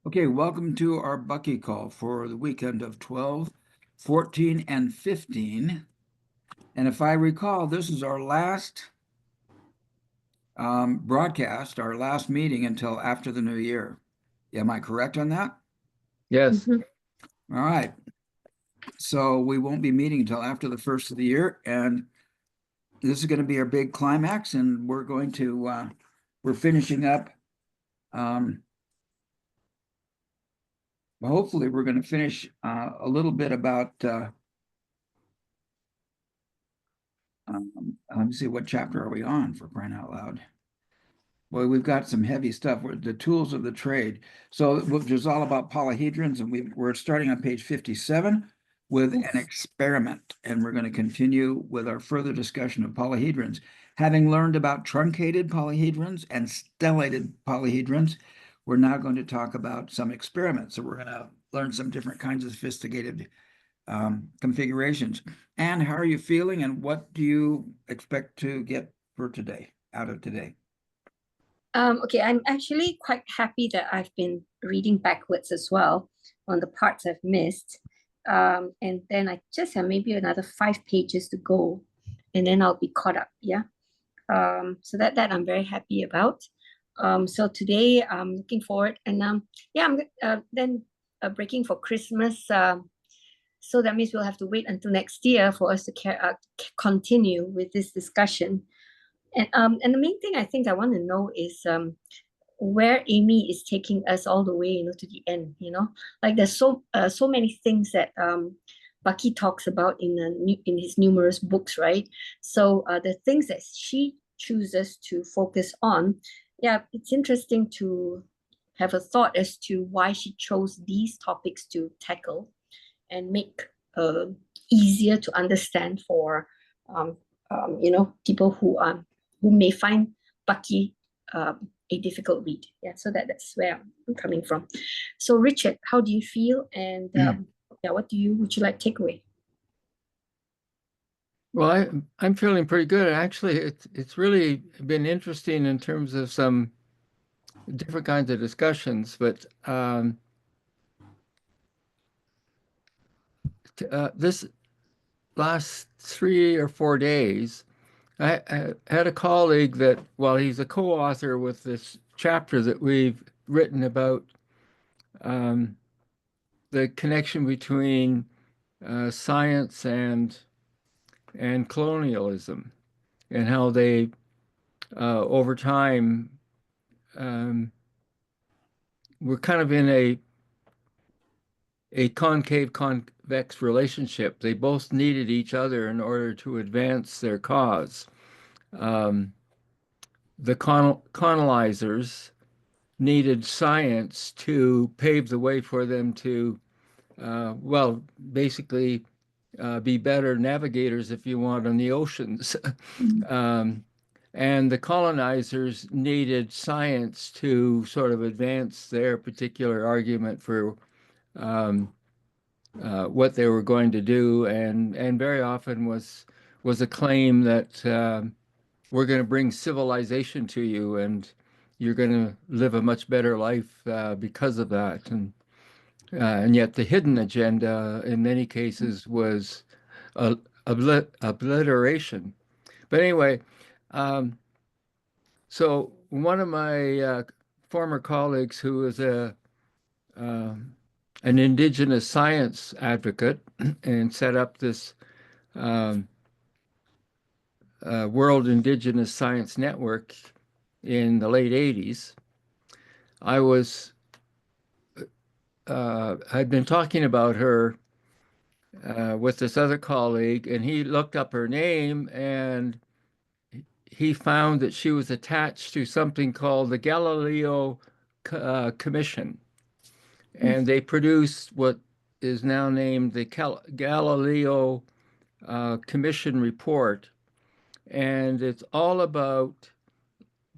Okay, welcome to our Bucky call for the weekend of 12, 14, and 15. And if I recall, this is our last broadcast, our last meeting until after the new year. Am I correct on that? Yes. Mhm. All right. So we won't be meeting until after the first of the year, and this is going to be our big climax, and we're finishing up. Um, Hopefully, we're going to finish a little bit about let me see, what chapter are we on, for crying out loud? Well, we've got some heavy stuff. The tools of the trade. So, which is all about polyhedrons, and we're starting on page 57 with an experiment, and we're going to continue with our further discussion of polyhedrons. Having learned about truncated polyhedrons and stellated polyhedrons, we're now going to talk about some experiments. So we're going to learn some different kinds of sophisticated configurations. And how are you feeling, and what do you expect to get for today, out of today? Okay, I'm actually quite happy that I've been reading backwards as well on the parts I've missed. And then I just have maybe another 5 pages to go, and then I'll be caught up. Yeah. So that I'm very happy about. So today I'm looking forward, and yeah, I'm then breaking for Christmas. So that means we'll have to wait until next year for us to continue with this discussion. And the main thing I think I want to know is where Amy is taking us all the way, to the end. Like there's so many things that Bucky talks about in his numerous books, right? So the things that she chooses to focus on, yeah, it's interesting to have a thought as to why she chose these topics to tackle and make easier to understand for um, people who may find Bucky a difficult read. Yeah, so that's where I'm coming from. So Richard, how do you feel? And yeah, would you like takeaway? Well, I'm feeling pretty good. Actually, it's really been interesting in terms of some different kinds of discussions. But this last 3 or 4 days, I had a colleague that, well, he's a co-author with this chapter that we've written about um, the connection between science and colonialism, and how they over time um, were kind of in a concave convex relationship. They both needed each other in order to advance their cause. Um, the colonizers needed science to pave the way for them to, well, basically be better navigators, if you want, on the oceans. um, and the colonizers needed science to sort of advance their particular argument for um, what they were going to do, and very often was a claim that we're going to bring civilization to you, and you're going to live a much better life because of that. And yet the hidden agenda in many cases was uh, obliteration. But anyway, um, so one of my former colleagues, who is um an indigenous science advocate and set up this um, World Indigenous Science Network in the late 80s, I was I'd been talking about her with this other colleague, and he looked up her name, and he found that she was attached to something called the Galileo Commission, and they produced what is now named the Galileo Commission report, and it's all about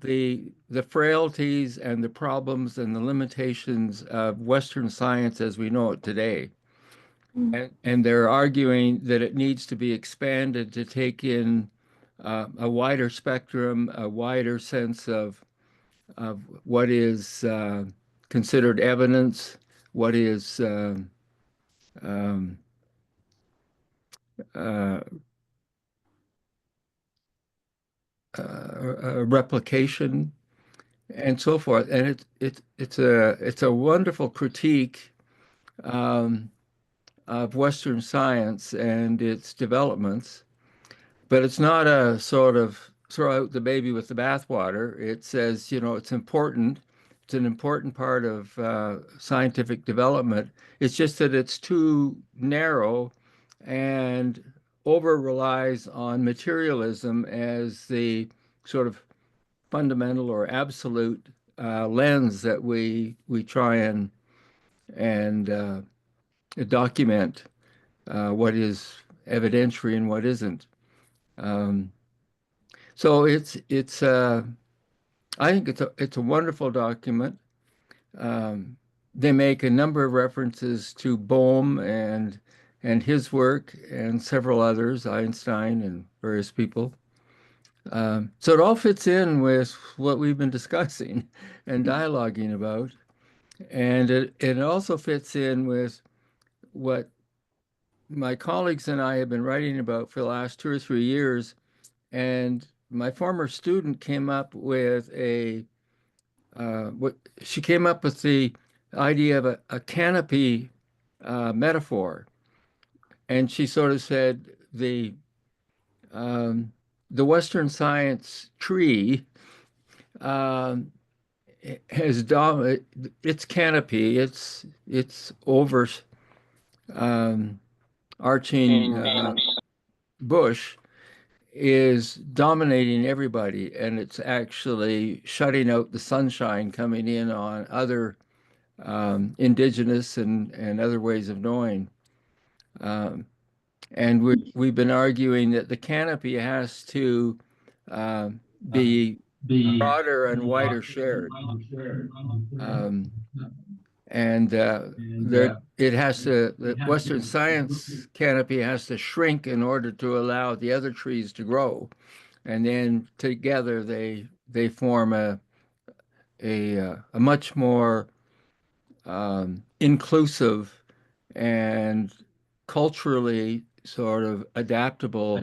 the frailties and the problems and the limitations of Western science as we know it today. And they're arguing that it needs to be expanded to take in a wider spectrum, a wider sense of what is considered evidence, what is um, uh, replication, and so forth. And it's a wonderful critique um, of Western science and its developments. But it's not a sort of throw out the baby with the bathwater. It says, you know, it's important. It's an important part of scientific development. It's just that it's too narrow and over relies on materialism as the sort of fundamental or absolute lens that we try and document what is evidentiary and what isn't. Um, so I think it's a wonderful document. Um, they make a number of references to Bohm and his work and several others, Einstein and various people. So it all fits in with what we've been discussing and dialoguing about. And it also fits in with what my colleagues and I have been writing about for the last 2 or 3 years. And my former student came up with what she came up with the idea of a canopy metaphor. And she sort of said um, the Western science tree um, has its canopy, its over arching bush is dominating everybody, and it's actually shutting out the sunshine coming in on other indigenous and other ways of knowing. Um, and we've been arguing that the canopy has to uh, be broader and wider shared. Um, and there it has to the Western science canopy has to shrink in order to allow the other trees to grow, and then together they form a much more inclusive and culturally sort of adaptable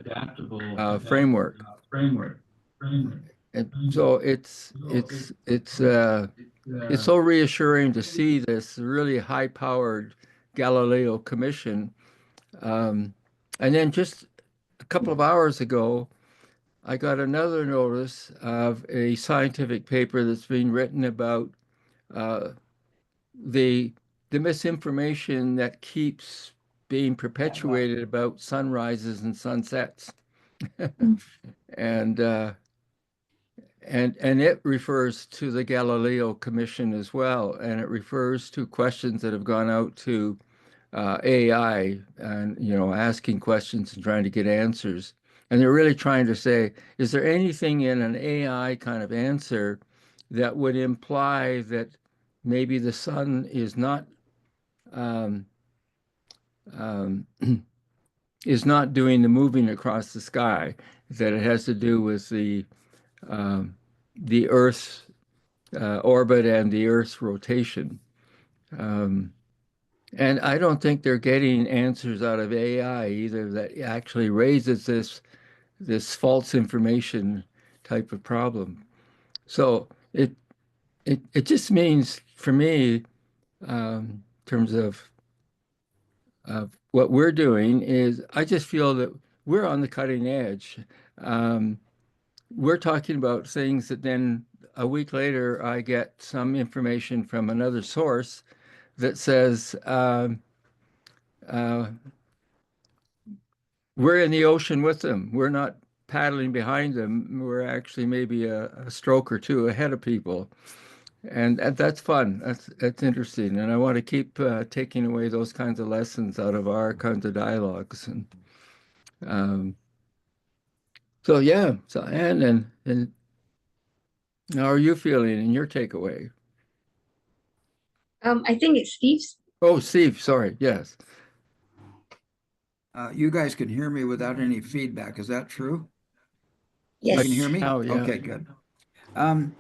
framework. And so it's so reassuring to see this really high-powered Galileo Commission. Um, and then just a couple of hours ago, I got another notice of a scientific paper that's being written about uh, the the misinformation that keeps being perpetuated about sunrises and sunsets, and and it refers to the Galileo Commission as well, and it refers to questions that have gone out to AI, and you know, asking questions and trying to get answers. And they're really trying to say, is there anything in an AI kind of answer that would imply that maybe the sun is not um, um, is not doing the moving across the sky, that it has to do with um, the Earth's orbit and the Earth's rotation. Um, and I don't think they're getting answers out of AI either that actually raises this false information type of problem. So it just means for me, in terms of what we're doing, is I just feel that we're on the cutting edge. Um, we're talking about things that then a week later I get some information from another source that says uh, we're in the ocean with them. We're not paddling behind them. We're actually maybe a stroke or two ahead of people. And that's fun. That's interesting. And I want to keep taking away those kinds of lessons out of our kinds of dialogues. And um, so, yeah. So, and how are you feeling in your takeaway? I think it's Steve's. Oh, Steve, sorry. Yes. You guys can hear me without any feedback. Is that true? You Yes. can hear me? Oh, yeah. Okay, good. Um,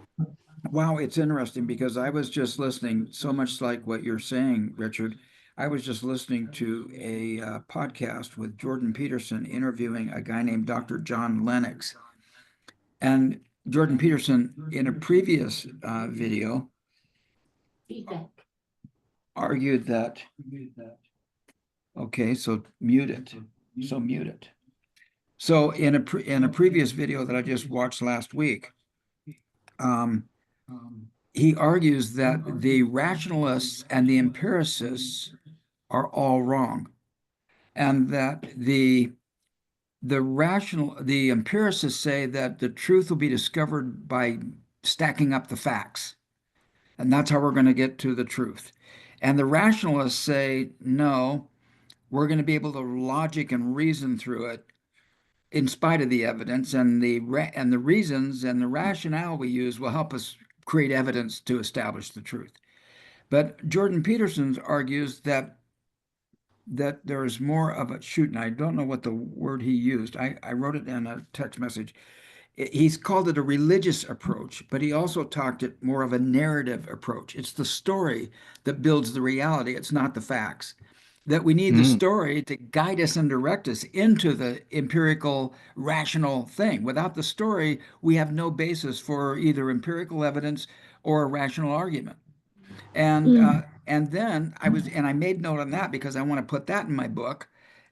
Wow, it's interesting because I was just listening, so much like what you're saying, Richard. I was just listening to a podcast with Jordan Peterson interviewing a guy named Dr. John Lennox. And Jordan Peterson, in a previous video, argued that, okay, so mute it. So mute it. So in a previous video that I just watched last week, um, he argues that the rationalists and the empiricists are all wrong, and that the empiricists say that the truth will be discovered by stacking up the facts, and that's how we're going to get to the truth. And the rationalists say, no, we're going to be able to logic and reason through it in spite of the evidence, and the reasons and the rationale we use will help us create evidence to establish the truth. But Jordan Peterson argues that there is more of a shoot, and I don't know what the word he used. I wrote it in a text message. He's called it a religious approach, but he also talked it more of a narrative approach. It's the story that builds the reality. It's not the facts. That we need the story to guide us and direct us into the empirical, rational thing. Without the story, we have no basis for either empirical evidence or a rational argument. And then I made note on that because I want to put that in my book.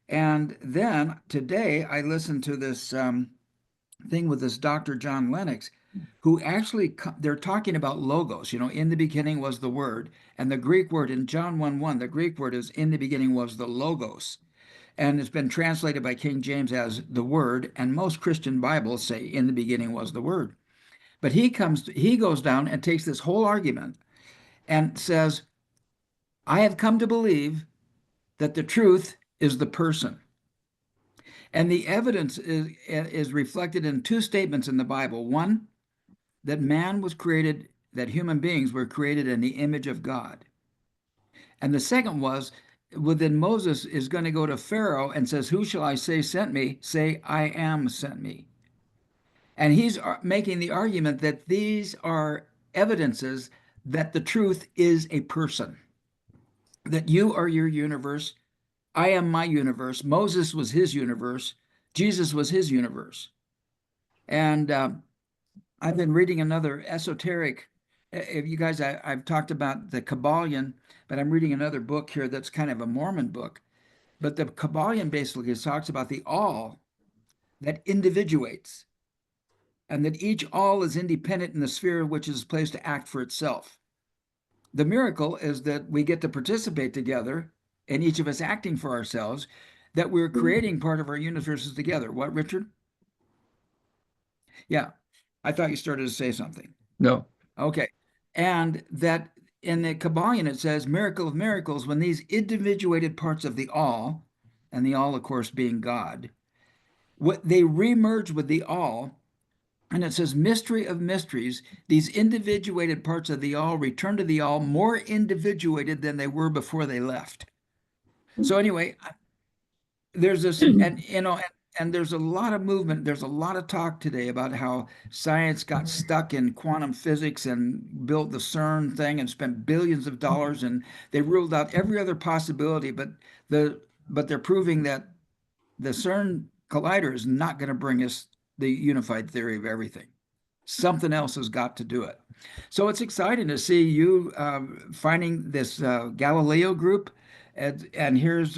And then today I listened to this thing with this Dr. John Lennox, who actually they're talking about logos. In the beginning was the word, and the Greek word in John 1:1, the Greek word is in the beginning was the logos. And it's been translated by King James as the word, and most Christian Bibles say in the beginning was the word. But he goes down and takes this whole argument and says, I have come to believe that the truth is the person. And the evidence is reflected in two statements in the Bible. One, that man was created, that human beings were created in the image of God. And the second was, within Moses is going to go to Pharaoh and says, who shall I say sent me? Say, I am sent me. And he's making the argument that these are evidences that the truth is a person, that you are your universe. I am my universe. Moses was his universe. Jesus was his universe. And I've been reading another esoteric. If you guys, I've talked about the Kabbalion, but I'm reading another book here that's kind of a Mormon book. But the Kabbalion basically talks about the all that individuates, and that each all is independent in the sphere which is placed to act for itself. The miracle is that we get to participate together, and each of us acting for ourselves, that we're creating part of our universes together. What, Richard? Yeah, I thought you started to say something. No. Okay. And that in the Kabbalion, it says, miracle of miracles, when these individuated parts of the all, and the all, of course, being God, they remerge with the all. And it says, mystery of mysteries, these individuated parts of the all return to the all more individuated than they were before they left. So anyway, there's this, and there's a lot of movement. There's a lot of talk today about how science got stuck in quantum physics and built the CERN thing and spent billions of dollars, and they ruled out every other possibility. But they're proving that the CERN collider is not going to bring us the unified theory of everything. Something else has got to do it. So it's exciting to see you finding this Galileo group, and here's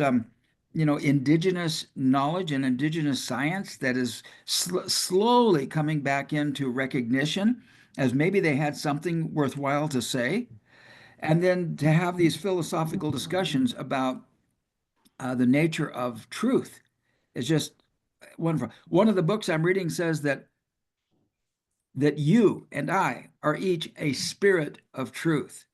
indigenous knowledge and indigenous science that is slowly coming back into recognition, as maybe they had something worthwhile to say, and then to have these philosophical discussions about the nature of truth is just wonderful. One of the books I'm reading says that you and I are each a spirit of truth.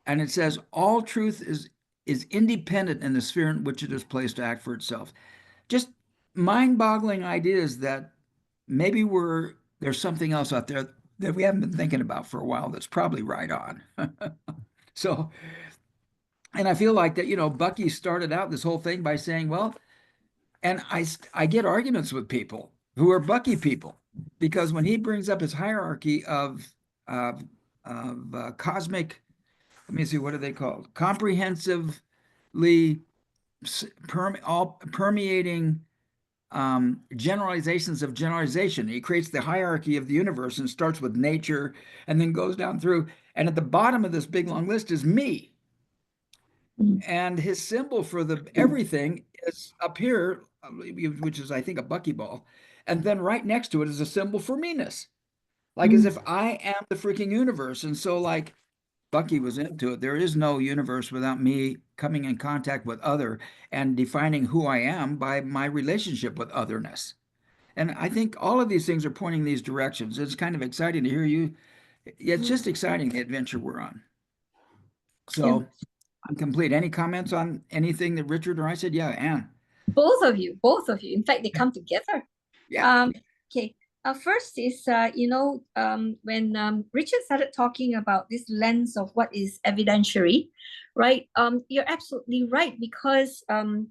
And it says all truth is independent in the sphere in which it is placed to act for itself. Just mind-boggling ideas that maybe there's something else out there that we haven't been thinking about for a while that's probably right on. So, and I feel like that, Bucky started out this whole thing by saying, well, and I get arguments with people who are Bucky people, because when he brings up his hierarchy of cosmic, let me see, what are they called? Comprehensively all permeating generalizations of generalization. He creates the hierarchy of the universe and starts with nature and then goes down through. And at the bottom of this big long list is me. And his symbol for the everything is up here, which is, I think, a buckyball. And then right next to it is a symbol for meanness, like as if I am the freaking universe. And so, like Bucky was into it, there is no universe without me coming in contact with other and defining who I am by my relationship with otherness. And I think all of these things are pointing these directions. It's kind of exciting to hear you. It's just exciting, the adventure we're on. So I'm complete. Any comments on anything that Richard or I said? Yeah, Anne. Both of you. In fact, they come together. Yeah. Okay. First is, when Richard started talking about this lens of what is evidentiary, right? You're absolutely right, because when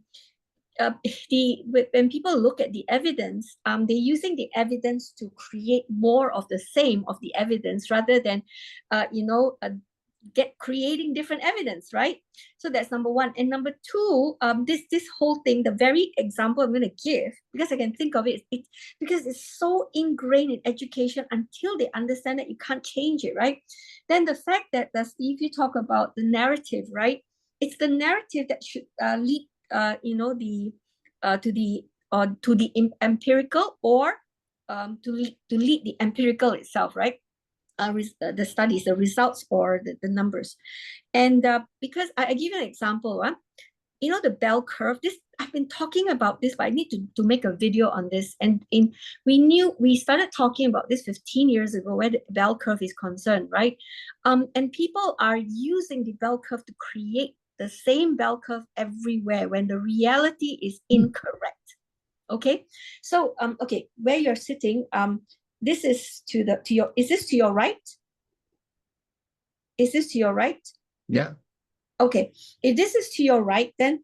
people look at the evidence, they're using the evidence to create more of the same of the evidence rather than, creating different evidence, right? So that's number one. And number two, this whole thing, the very example I'm going to give, because I can think of it, because it's so ingrained in education until they understand that you can't change it, right? Then the fact that Steve, you talk about the narrative, right? It's the narrative that should lead, to the empirical, or to lead the empirical itself, right? The studies, the results, or the numbers. And because I give you an example, the bell curve, this I've been talking about this, but I need to make a video on this. And we started talking about this 15 years ago, where the bell curve is concerned, right? And people are using the bell curve to create the same bell curve everywhere when the reality is incorrect. Okay, so okay, where you're sitting, this is is this to your right? Is this to your right? Yeah. Okay, if this is to your right, then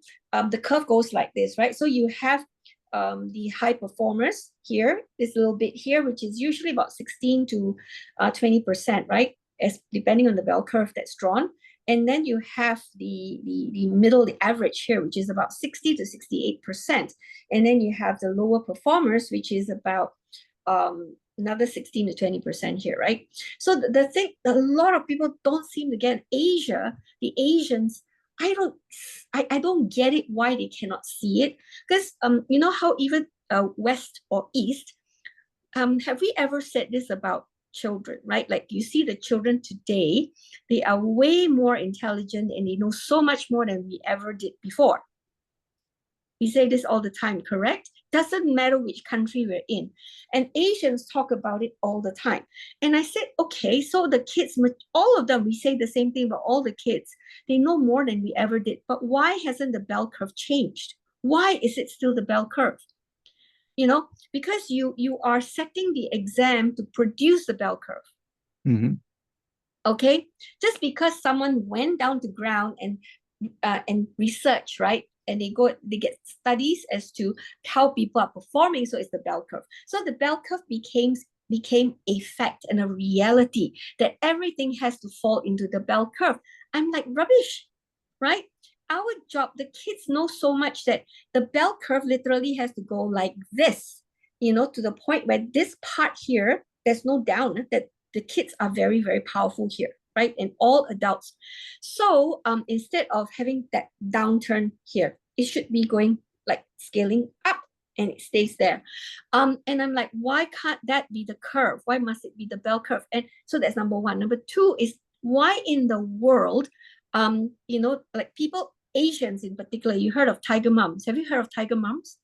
the curve goes like this, right? So you have the high performers here, this little bit here, which is usually about 16 to 20%, right? As depending on the bell curve that's drawn. And then you have the middle, the average here, which is about 60 to 68%. And then you have the lower performers, which is about another 16 to 20% here, right? So the thing, a lot of people don't seem to get Asia, the Asians, I don't get it, why they cannot see it. Because you know how even West or East, have we ever said this about children, right? Like, you see the children today, they are way more intelligent and they know so much more than we ever did before. We say this all the time, correct? Doesn't matter which country we're in. And Asians talk about it all the time. And I said, okay, so the kids, all of them, we say the same thing about all the kids. They know more than we ever did. But why hasn't the bell curve changed? Why is it still the bell curve? Because you are setting the exam to produce the bell curve. Mm-hmm. Okay? Just because someone went down to ground and research, right? And they get studies as to how people are performing, so it's the bell curve. So the bell curve became a fact and a reality that everything has to fall into the bell curve. I'm like, rubbish, right? Our job, the kids know so much that the bell curve literally has to go like this, to the point where this part here, there's no down, that the kids are very, very powerful here, right? And all adults. So instead of having that downturn here, it should be going like scaling up, and it stays there. And I'm like, why can't that be the curve? Why must it be the bell curve? And so that's number one. Number two is, why in the world, like people, Asians in particular, you heard of tiger mums. Have you heard of tiger mums?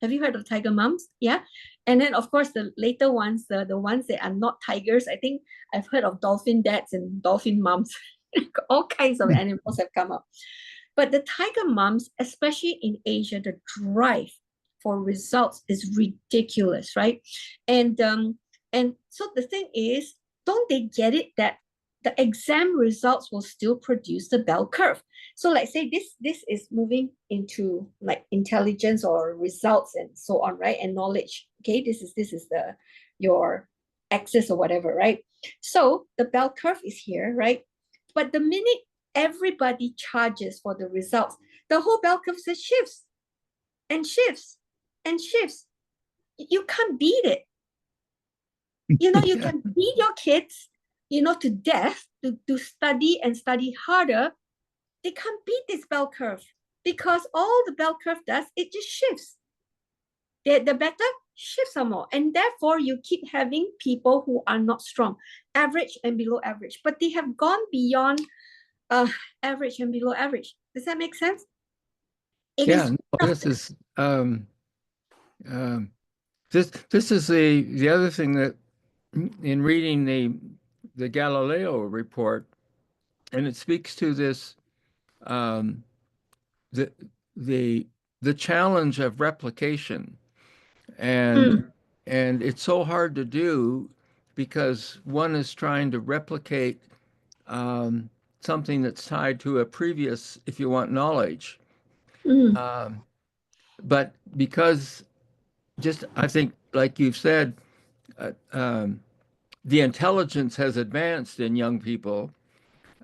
Have you heard of tiger mums? Yeah. And then, of course, the later ones, the ones that are not tigers, I think I've heard of dolphin dads and dolphin mums. All kinds of animals have come up. But the tiger mums, especially in Asia, the drive for results is ridiculous, right? And so the thing is, don't they get it that the exam results will still produce the bell curve? So like, say this is moving into like intelligence or results and so on, right? And knowledge. Okay, this is your axis or whatever, right? So the bell curve is here, right? But the minute everybody charges for the results, the whole bell curve just shifts and shifts and shifts. You can't beat it. You can beat your kids, to death to study and study harder. They can't beat this bell curve because all the bell curve does, it just shifts. The better shifts some more. And therefore, you keep having people who are not strong, average and below average, but they have gone beyond average and below average. Does that make sense? This is this is the other thing that in reading the Galileo report, and it speaks to this the the challenge of replication, and it's so hard to do because one is trying to replicate something that's tied to a previous, if you want, knowledge. But because just, I think, like you've said, the intelligence has advanced in young people.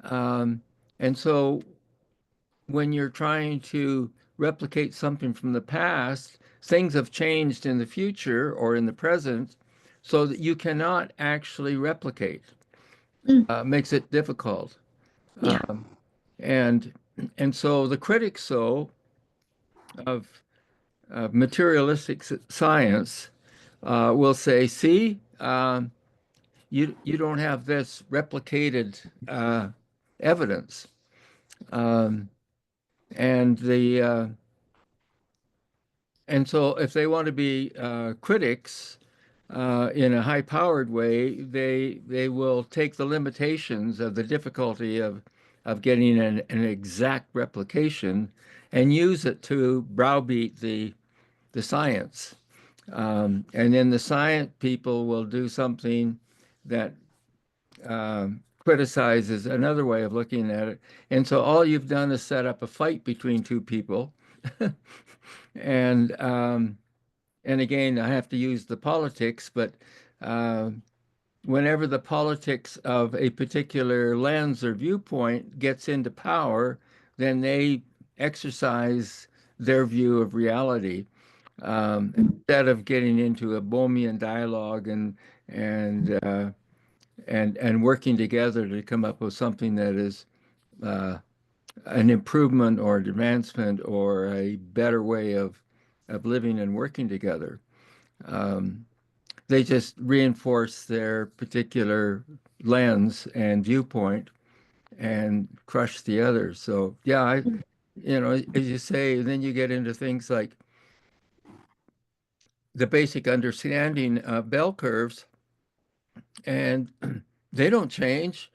And so when you're trying to replicate something from the past, things have changed in the future or in the present so that you cannot actually replicate. Makes it difficult. Yeah. And so the critics of materialistic science will say, see, you don't have this replicated evidence. And so if they want to be critics in a high-powered way, they will take the limitations of the difficulty of getting an exact replication and use it to browbeat the science. And then the science people will do something that criticizes another way of looking at it. And so all you've done is set up a fight between two people. And again, I have to use the politics, but whenever the politics of a particular lens or viewpoint gets into power, then they exercise their view of reality. Instead of getting into a Bohemian dialogue and working together to come up with something that is an improvement or advancement or a better way of living and working together. They just reinforce their particular lens and viewpoint and crush the others. So yeah, as you say, then you get into things like the basic understanding of bell curves, and they don't change.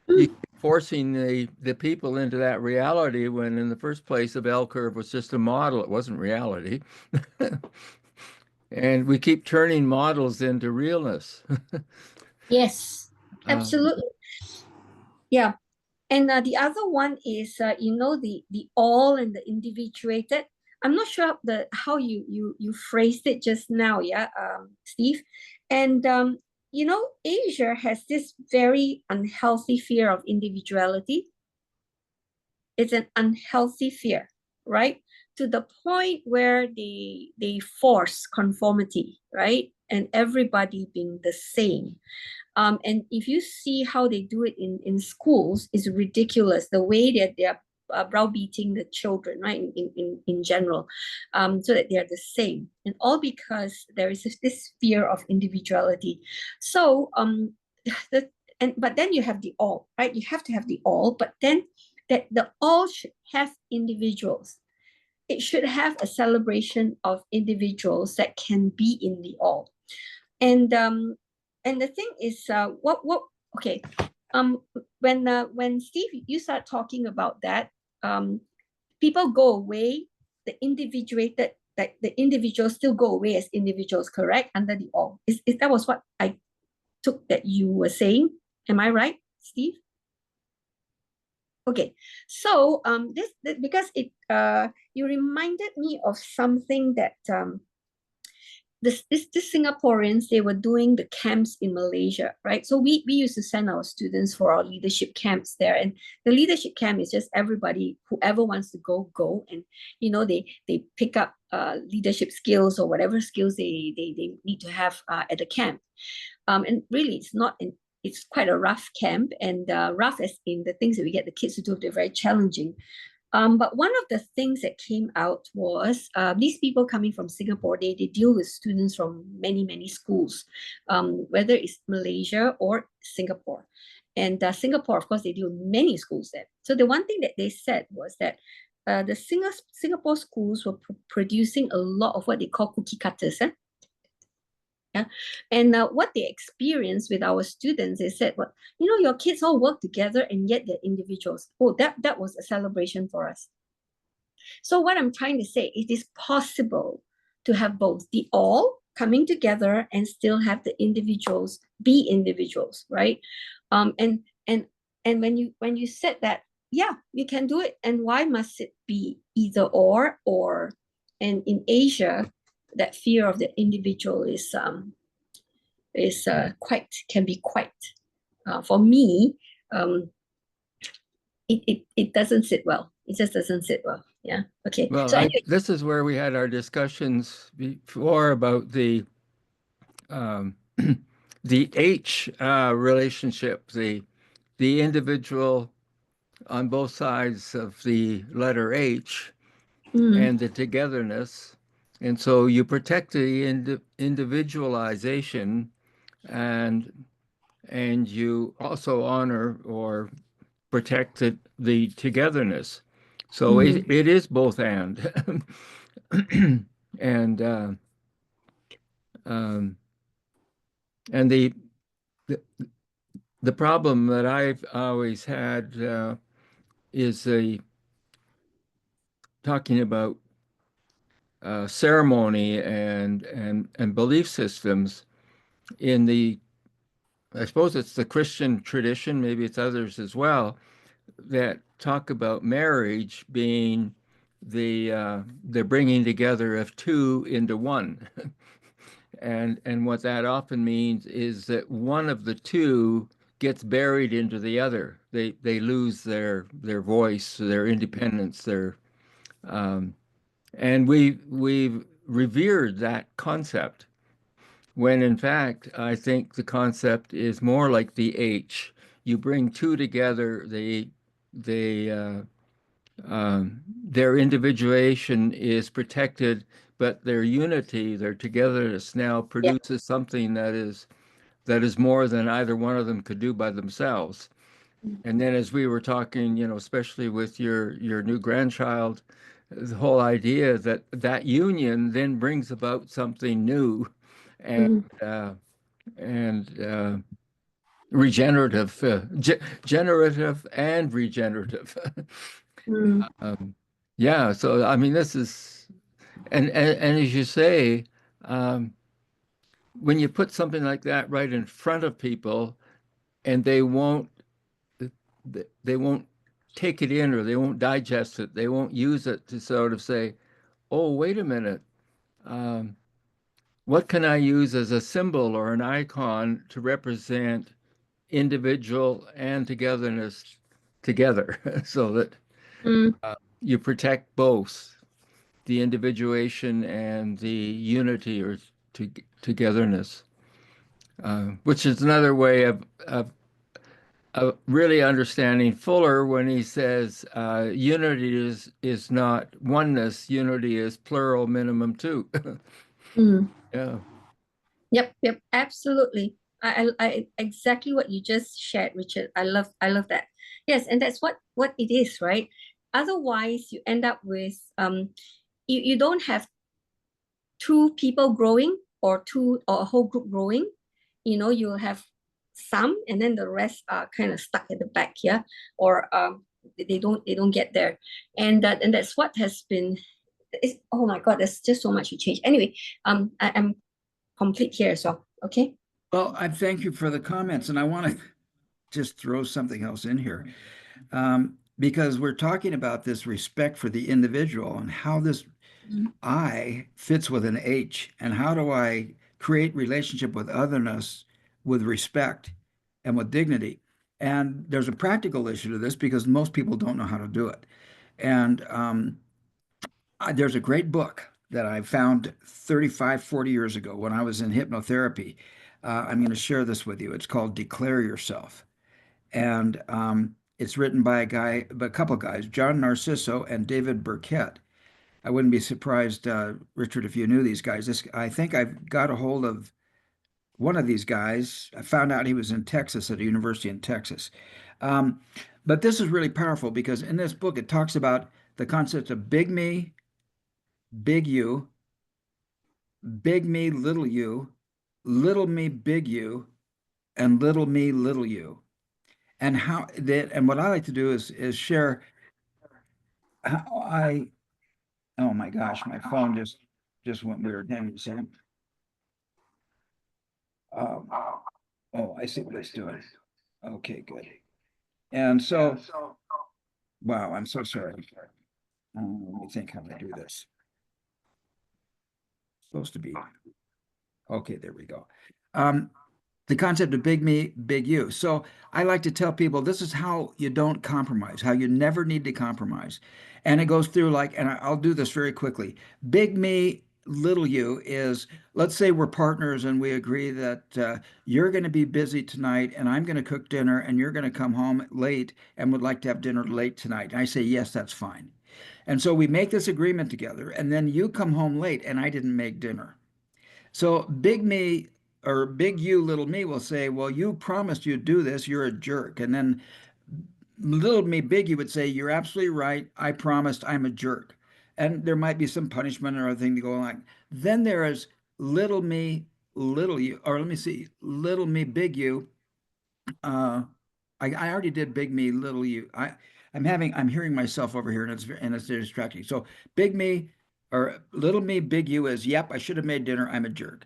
You keep forcing the people into that reality when in the first place the bell curve was just a model, it wasn't reality. And we keep turning models into realness. Yes, absolutely. Yeah. And the other one is, the all and the individuated. I'm not sure how you phrased it just now, yeah, Steve. And Asia has this very unhealthy fear of individuality. It's an unhealthy fear, right? To the point where they force conformity, right? And everybody being the same. And if you see how they do it in schools, it's ridiculous the way that they are browbeating the children, right? In general, so that they are the same, and all because there is this fear of individuality. So but then you have the all, right? You have to have the all, but then that the all should have individuals. It should have a celebration of individuals that can be in the all. And the thing is, okay, when Steve, you start talking about that, people go away, the individuals still go away as individuals, correct? Under the all. Is that was what I took that you were saying? Am I right, Steve? Okay, so this because it you reminded me of something that this Singaporeans, they were doing the camps in Malaysia, right? So we used to send our students for our leadership camps there. And the leadership camp is just everybody, whoever wants to go. And, they pick up leadership skills or whatever skills they need to have at the camp. And really, it's quite a rough camp, and rough as in the things that we get the kids to do, they're very challenging. But one of the things that came out was these people coming from Singapore, they deal with students from many, many schools, whether it's Malaysia or Singapore. And Singapore, of course, they deal with many schools there. So the one thing that they said was that the Singapore schools were producing a lot of what they call cookie cutters. Yeah. And what they experienced with our students, they said, well, your kids all work together and yet they're individuals. Oh, that was a celebration for us. So what I'm trying to say, it is possible to have both, the all coming together and still have the individuals be individuals, right? And when you said that, yeah, you can do it. And why must it be either or? And in Asia, that fear of the individual can be quite for me, it doesn't sit well. It just doesn't sit well. Yeah. Okay. Well, So anyway, this is where we had our discussions before about the the H relationship, the individual on both sides of the letter H and the togetherness. And so you protect the individualization, and you also honor or protect the togetherness. So it is both and. And the problem that I've always had is talking about ceremony and belief systems in I suppose it's the Christian tradition, maybe it's others as well, that talk about marriage being the bringing together of two into one. And what that often means is that one of the two gets buried into the other. They lose their voice, their independence, and we've revered that concept, when in fact I think the concept is more like the H. You bring two together, their individuation is protected, but their unity, their togetherness now produces something that is more than either one of them could do by themselves. And then, as we were talking, especially with your new grandchild, the whole idea that union then brings about something new and regenerative, generative and regenerative. Yeah, so I mean, this is, and as you say, when you put something like that right in front of people, and they won't take it in, or they won't digest it, they won't use it to sort of say, oh, wait a minute, what can I use as a symbol or an icon to represent individual and togetherness together, so that you protect both the individuation and the unity or togetherness, which is another way of really understanding Fuller when he says unity is not oneness, unity is plural minimum two. Yeah. Yep, absolutely. I exactly what you just shared, Richard. I love that. Yes, and that's what it is, right? Otherwise, you end up with you don't have two people growing or a whole group growing. You'll have some, and then the rest are kind of stuck at the back here, or they don't get there, and that's what has been. Oh my God, there's just so much to change. Anyway, I'm complete here as well. Okay. Well, I thank you for the comments, and I want to just throw something else in here, because we're talking about this respect for the individual and how this Mm. I fits with an H. And how do I create relationship with otherness with respect and with dignity? And there's a practical issue to this because most people don't know how to do it. And there's a great book that I found 35, 40 years ago when I was in hypnotherapy. I'm going to share this with you. It's called Declare Yourself. And it's written by a couple guys, John Narciso and David Burkett. I wouldn't be surprised, Richard, if you knew these guys. I think I've got a hold of one of these guys. I found out he was in Texas at a university in Texas. Um, but this is really powerful because in this book, it talks about the concept of big me, big you, big me, little me, big you, and little me, little you. And how that, and what I like to do is share how oh my gosh, my phone just went weird. Hang on a second. Um, oh, I see what it's doing. Okay, good. And so, wow, I'm so sorry. Let me think how to do this. Supposed to be. Okay, there we go. Um, the concept of big me, big you. So I like to tell people this is how you don't compromise, how you never need to compromise. And it goes through like, and I'll do this very quickly. Big me, little you is, let's say we're partners and we agree that you're going to be busy tonight and I'm going to cook dinner and you're going to come home late and would like to have dinner late tonight. And I say, yes, that's fine. And so we make this agreement together and then you come home late and I didn't make dinner. So big me or big you, little me will say, well, you promised you'd do this. You're a jerk. And then little me, big you would say, you're absolutely right. I promised I'm a jerk. And there might be some punishment or other thing to go on. Then there is little me, little you, or let me see, little me, big you. Uh, I already did big me, little you. I'm hearing myself over here and it's distracting. So big me or little me, big you is, yep, I should have made dinner. I'm a jerk.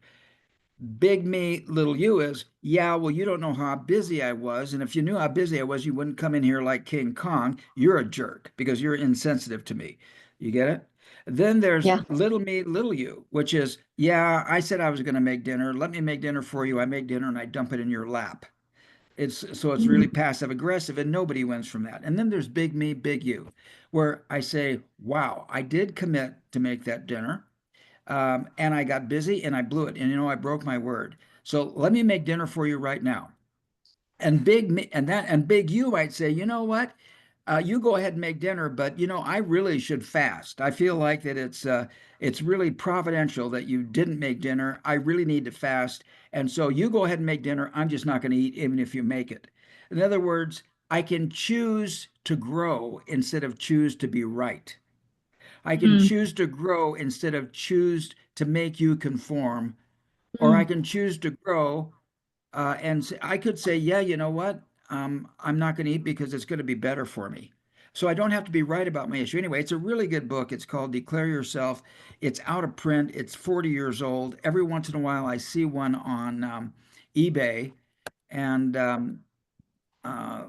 Big me, little you is, yeah, well, you don't know how busy I was. And if you knew how busy I was, you wouldn't come in here like King Kong. You're a jerk because you're insensitive to me. You get it? Then there's Yeah. little me, little you, which is, yeah, I said I was going to make dinner. Let me make dinner for you. I make dinner and I dump it in your lap. It's really Mm. passive aggressive and nobody wins from that. And then there's big me, big you, where I say, wow, I did commit to make that dinner. And I got busy and I blew it. And I broke my word. So let me make dinner for you right now. And big you might say, you know what? You go ahead and make dinner, but I really should fast. I feel like that it's really providential that you didn't make dinner. I really need to fast. And so you go ahead and make dinner. I'm just not going to eat even if you make it. In other words, I can choose to grow instead of choose to be right. I can Mm. choose to grow instead of choose to make you conform, or I Mm. can choose to grow I could say, yeah, you know what? I'm not going to eat because it's going to be better for me. So I don't have to be right about my issue. Anyway, it's a really good book. It's called Declare Yourself. It's out of print. It's 40 years old. Every once in a while, I see one on eBay, and uh,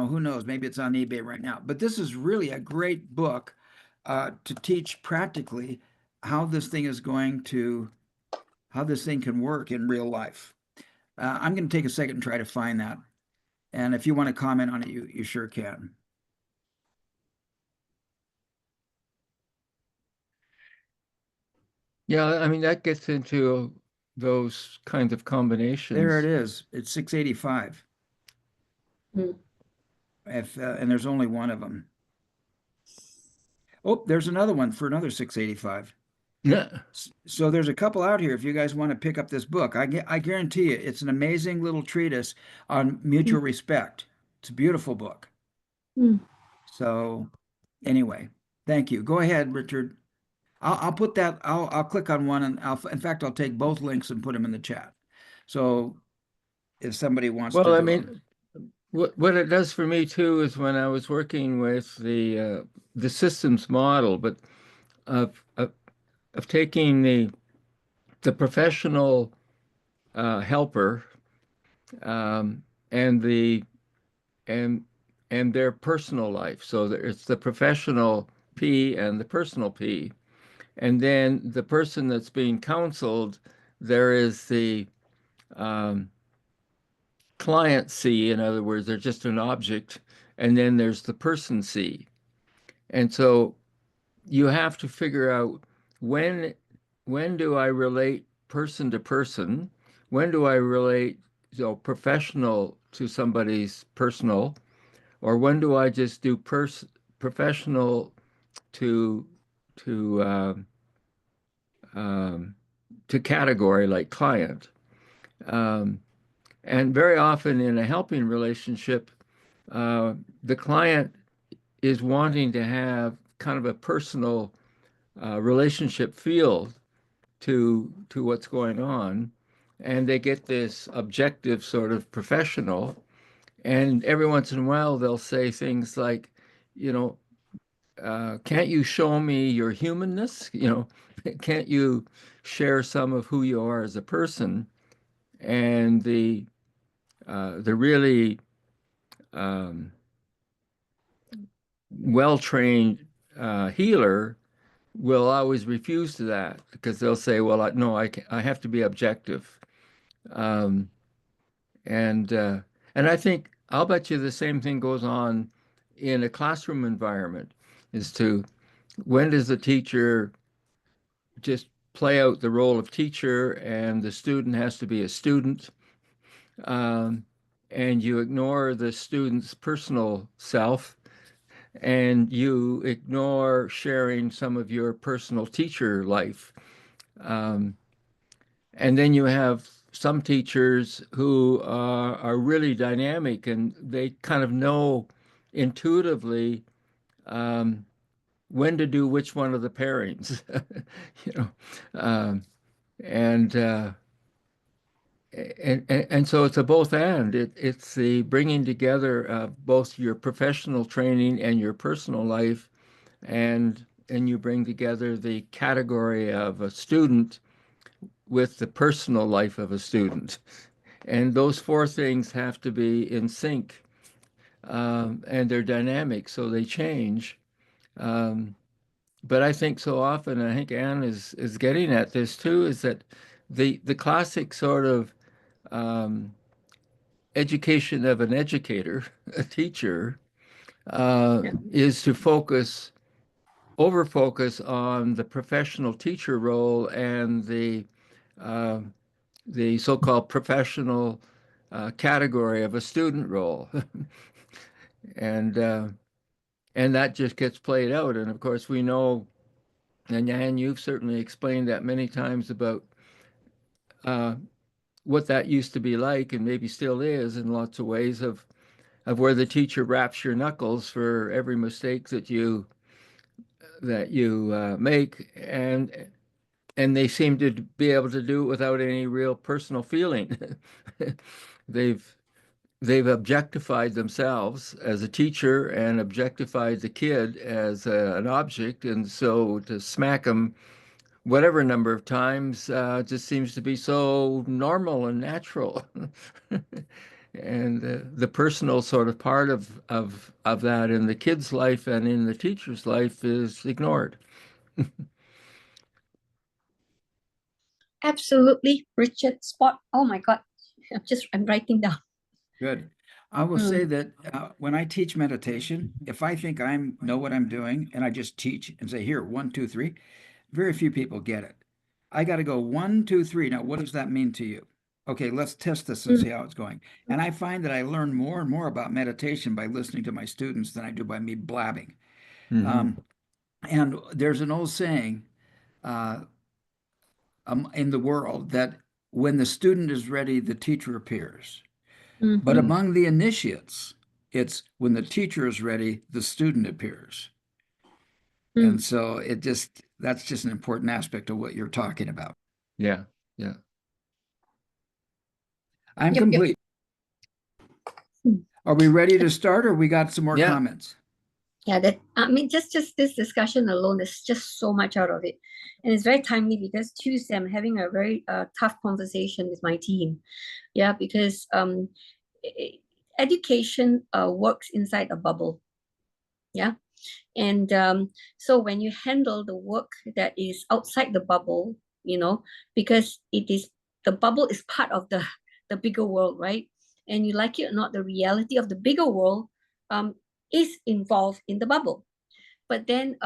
who knows? Maybe it's on eBay right now. But this is really a great book to teach practically how this thing is going to how this thing can work in real life. I'm going to take a second and try to find that. And if you want to comment on it, you sure can. Yeah, I mean, that gets into those kinds of There it combinations. is. It's 685. Mm. And there's only one of them. Oh, there's another one for another 685. Yeah. So there's a couple out here if you guys want to pick up this book. I guarantee you it's an amazing little treatise on mutual Mm. respect. It's a beautiful book. Mm. So anyway, thank you. Go ahead, Richard. I'll put that. I'll click on one and in fact I'll take both links and put them in the chat. So if somebody wants to Well, I do them. mean, what it does for me too is when I was working with the systems model, but of of, of taking the professional helper um, and the and their personal life. So it's the professional P and the personal P. And then the person that's being counseled, there is the client C, in other words, they're just an object, and then there's the person C. And so you have to figure out when do I relate person to person? When do I relate, professional to somebody's personal? Or when do I just do professional to to um, to category like client? Um, and very often in a helping relationship, the client is wanting to have kind of a personal relationship feel to what's going on, and they get this objective sort of professional. And every once in a while, they'll say things like, you know, can't you show me your humanness? Can't you share some of who you are as a person? And the really well-trained healer will always refuse to that because they'll say, well, no, I have to be objective. Um, and I think I'll bet you the same thing goes on in a classroom environment as to when does the teacher just play out the role of teacher and the student has to be a student, um, and you ignore the student's personal self and you ignore sharing some of your personal teacher life. Um, and then you have some teachers who are really dynamic and they kind of know intuitively um, when to do which one of the pairings, you know, um, and, uh, and so it's a both and. It's the bringing together of both your professional training and your personal life, and you bring together the category of a student with the personal life of a student. And those four things have to be in sync, and they're dynamic, so they change. Um, but I think so often, and I think Anne is getting at this too, is that the classic sort of education of an educator, a teacher, Yeah. is to over focus on the professional teacher role and uh, the so-called professional category of a student role, and uh, and that just gets played out. And of course, we know, and Jan, you've certainly explained that many times about uh, what that used to be like, and maybe still is in lots of ways of where the teacher wraps your knuckles for every mistake that you make, and they seem to be able to do it without any real personal feeling. they've they've objectified themselves as a teacher and objectified the kid as an object, and so to smack them whatever number of times just seems to be so normal and natural. And the personal sort of part of that in the kid's life and in the teacher's life is ignored. Absolutely, Richard. Spot. Oh my God. I'm writing down. Good. I will say that when I teach meditation, if I think I know what I'm doing and I just teach and say, here, 1, 2, 3, very few people get it. I got to go 1, 2, 3. Now, what does that mean to you? Okay, let's test this and see how it's going. And I find that I learn more and more about meditation by listening to my students than I do by me blabbing. Mhm. And there's an old saying in the world that when the student is ready, the teacher appears. But among the initiates, it's when the teacher is ready, the student appears. And so that's just an important aspect of what you're talking about. Yeah, yeah. I'm Yep. complete. Are we ready to start, or we got some more Yeah. comments? Yeah, that I mean, just this discussion alone, there's just so much out of it, and it's very timely because Tuesday I'm having a very tough conversation with my team. Yeah, because education works inside a bubble. Yeah. And so when you handle the work that is outside the bubble, because the bubble is part of the bigger world, right? And you like it or not, the reality of the bigger world is involved in the bubble. But then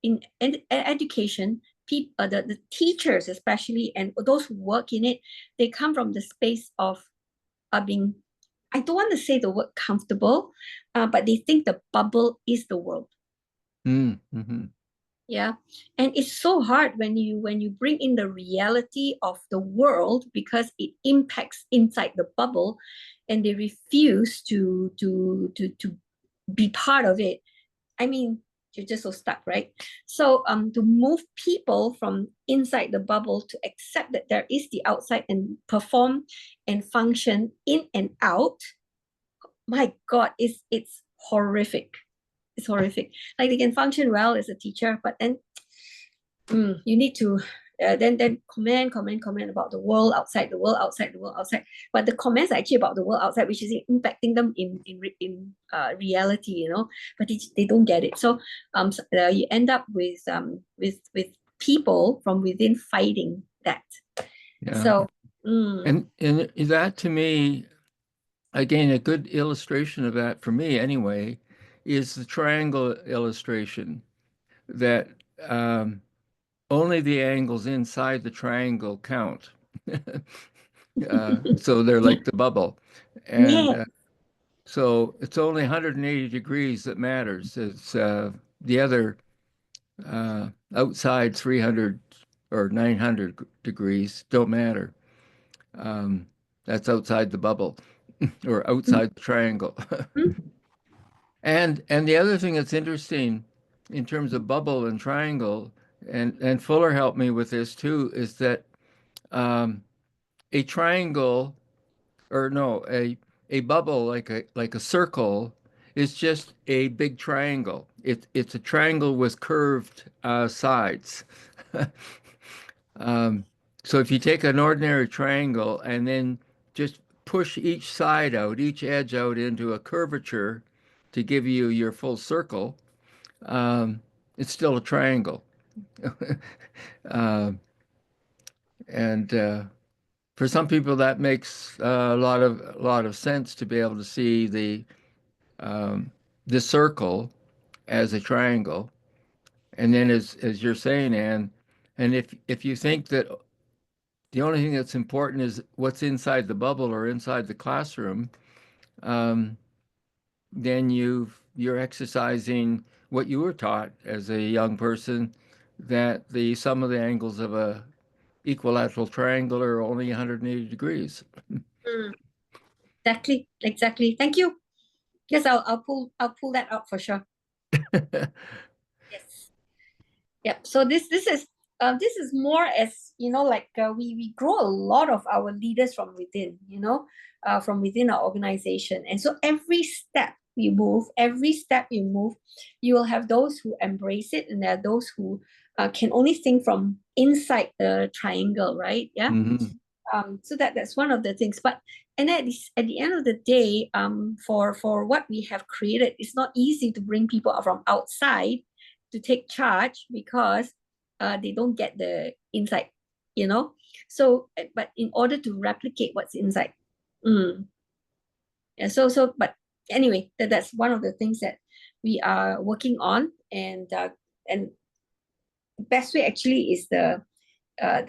in education, the teachers especially, and those who work in it, they come from the space of being, I don't want to say the word comfortable, but they think the bubble is the world. Mm-hmm. Yeah. And it's so hard when you bring in the reality of the world, because it impacts inside the bubble, and they refuse to be part of it. I mean, you're just so stuck, right? So to move people from inside the bubble to accept that there is the outside and perform and function in and out, my God, it's horrific. It's horrific. Like, they can function well as a teacher, but then you need to then comment about the world outside, the world outside, the world outside. But the comments are actually about the world outside, which is impacting them in reality, but they don't get it. So you end up with people from within fighting that. Yeah. So And that, to me, again, a good illustration of that for me anyway, is the triangle illustration, that only the angles inside the triangle count. So they're like the bubble. And yeah. so it's only 180 degrees that matters. It's the other outside 300 or 900 degrees don't matter. That's outside the bubble or outside the triangle. And the other thing that's interesting in terms of bubble and triangle, and Fuller helped me with this too, is that a triangle, or no, a bubble, like a circle, is just a big triangle. It's a triangle with curved sides. So if you take an ordinary triangle and then just push each side out, each edge out into a curvature to give you your full circle, it's still a triangle. Um, and For some people, that makes a lot of sense, to be able to see the circle as a triangle. And then, as you're saying, Anne, and if you think that the only thing that's important is what's inside the bubble or inside the classroom, um, then you're exercising what you were taught as a young person, that the sum of the angles of a equilateral triangle are only 180 degrees. Exactly. Thank you. Yes, I'll pull that out for sure. Yes. Yep. So this is more, as like we grow a lot of our leaders from within, from within our organization. And so every step you move, you will have those who embrace it, and there are those who can only think from inside the triangle, right? Yeah. Mhm. So that's one of the things. But and at the end of the day, for what we have created, it's not easy to bring people from outside to take charge, because they don't get the inside, So, but in order to replicate what's inside, yeah. But anyway, that's one of the things that we are working on, and best way actually is the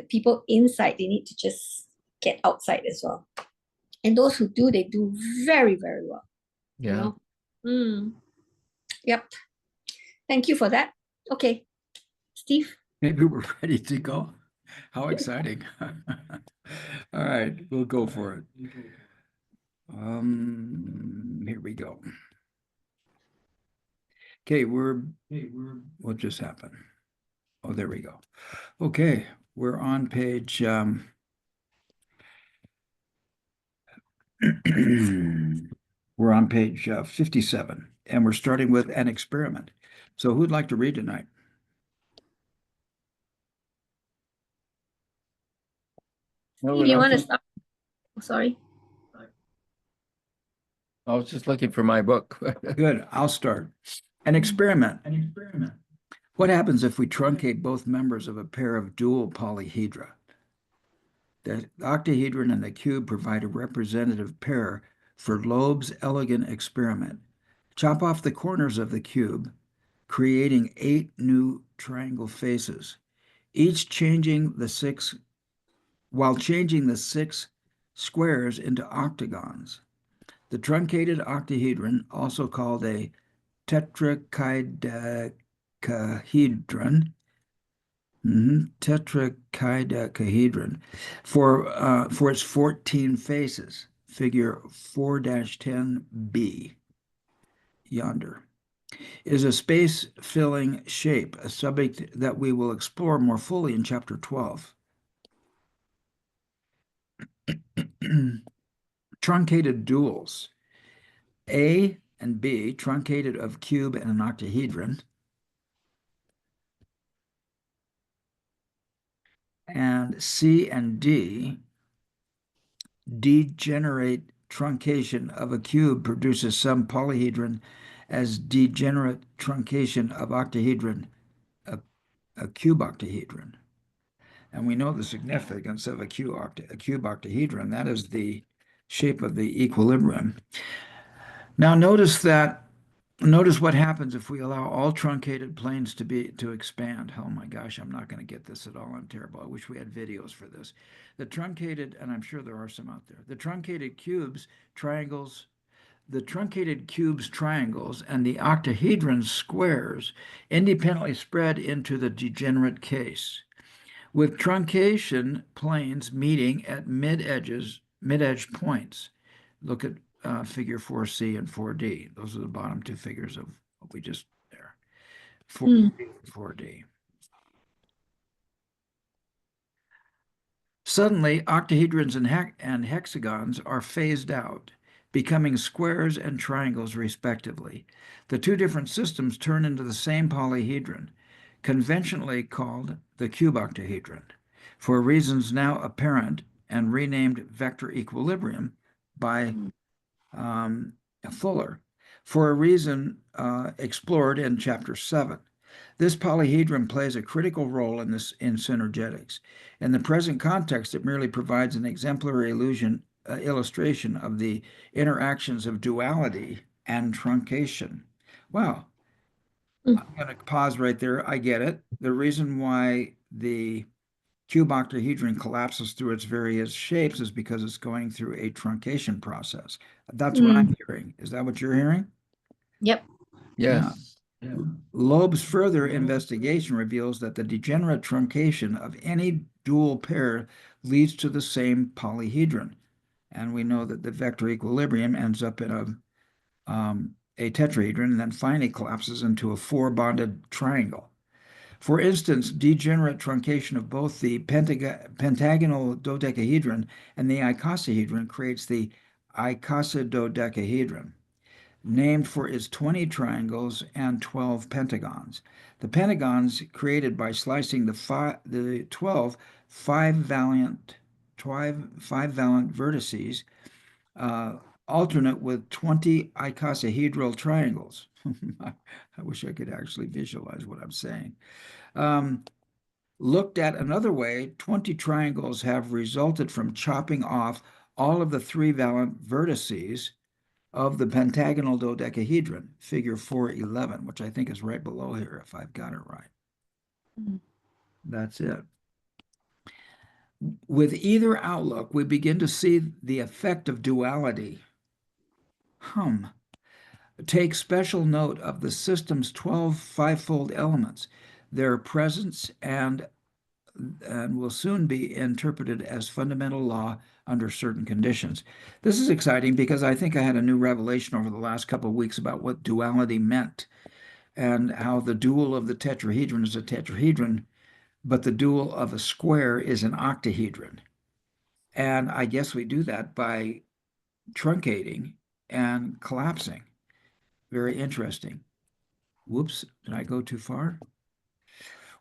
people inside. They need to just get outside as well, and those who do, they do very, very well. Yeah. Yep. Thank you for that. Okay, Steve. Maybe we're ready to go. How exciting. All right, we'll go for it. Here we go. Okay, what just happened? Oh, there we go. Okay, we're on page we're on page 57, and we're starting with an experiment. So who'd like to read tonight? Steve, you want to start? Oh, sorry. I was just looking for my book. Good, I'll start. An experiment. What happens if we truncate both members of a pair of dual polyhedra? The octahedron and the cube provide a representative pair for Loeb's elegant experiment. Chop off the corners of the cube, creating 8 new triangle faces, each changing the 6 squares into octagons. The truncated octahedron, also called a tetrachedahedron, tetrachedahedron, for its 14 faces, figure 4-10b, yonder, is a space-filling shape, a subject that we will explore more fully in chapter 12. Truncated duals. A and B, truncated of cube and an octahedron. And C and D, degenerate truncation of a cube produces some polyhedron as degenerate truncation of octahedron, a cube octahedron. And we know the significance of a cube octahedron. That is the shape of the equilibrium. Now notice what happens if we allow all truncated planes to expand. Oh my gosh, I'm not going to get this at all. I'm terrible. I wish we had videos for this. The truncated, and I'm sure there are some out there, the truncated cubes, triangles, and the octahedron squares independently spread into the degenerate case, with truncation planes meeting at mid-edge points. Look at figure 4C and 4D. Those are the bottom two figures of what we just there. 4D and 4D. Suddenly, octahedrons and hexagons are phased out, becoming squares and triangles respectively. The two different systems turn into the same polyhedron, conventionally called the cube octahedron, for reasons now apparent and renamed vector equilibrium by Fuller, for a reason explored in chapter 7. This polyhedron plays a critical role in synergetics. In the present context, it merely provides an exemplary illustration of the interactions of duality and truncation. Wow. I'm going to pause right there. I get it. The reason why the cube octahedron collapses through its various shapes is because it's going through a truncation process. That's what I'm hearing. Is that what you're hearing? Yep. Yes. Yeah. Loeb's further investigation reveals that the degenerate truncation of any dual pair leads to the same polyhedron. And we know that the vector equilibrium ends up in a tetrahedron and then finally collapses into a 4-bonded triangle. For instance, degenerate truncation of both the pentagonal dodecahedron and the icosahedron creates the icosadodecahedron, named for its 20 triangles and 12 pentagons. The pentagons created by slicing the 12 five-valent vertices alternate with 20 icosahedral triangles. I wish I could actually visualize what I'm saying. Looked at another way, 20 triangles have resulted from chopping off all of the 3-valent vertices of the pentagonal dodecahedron, figure 411, which I think is right below here, if I've got it right. That's it. With either outlook, we begin to see the effect of duality. Take special note of the system's 12 five-fold elements, their presence, and will soon be interpreted as fundamental law under certain conditions. This is exciting because I think I had a new revelation over the last couple of weeks about what duality meant and how the dual of the tetrahedron is a tetrahedron, but the dual of a square is an octahedron. And I guess we do that by truncating and collapsing. Very interesting. Whoops, did I go too far?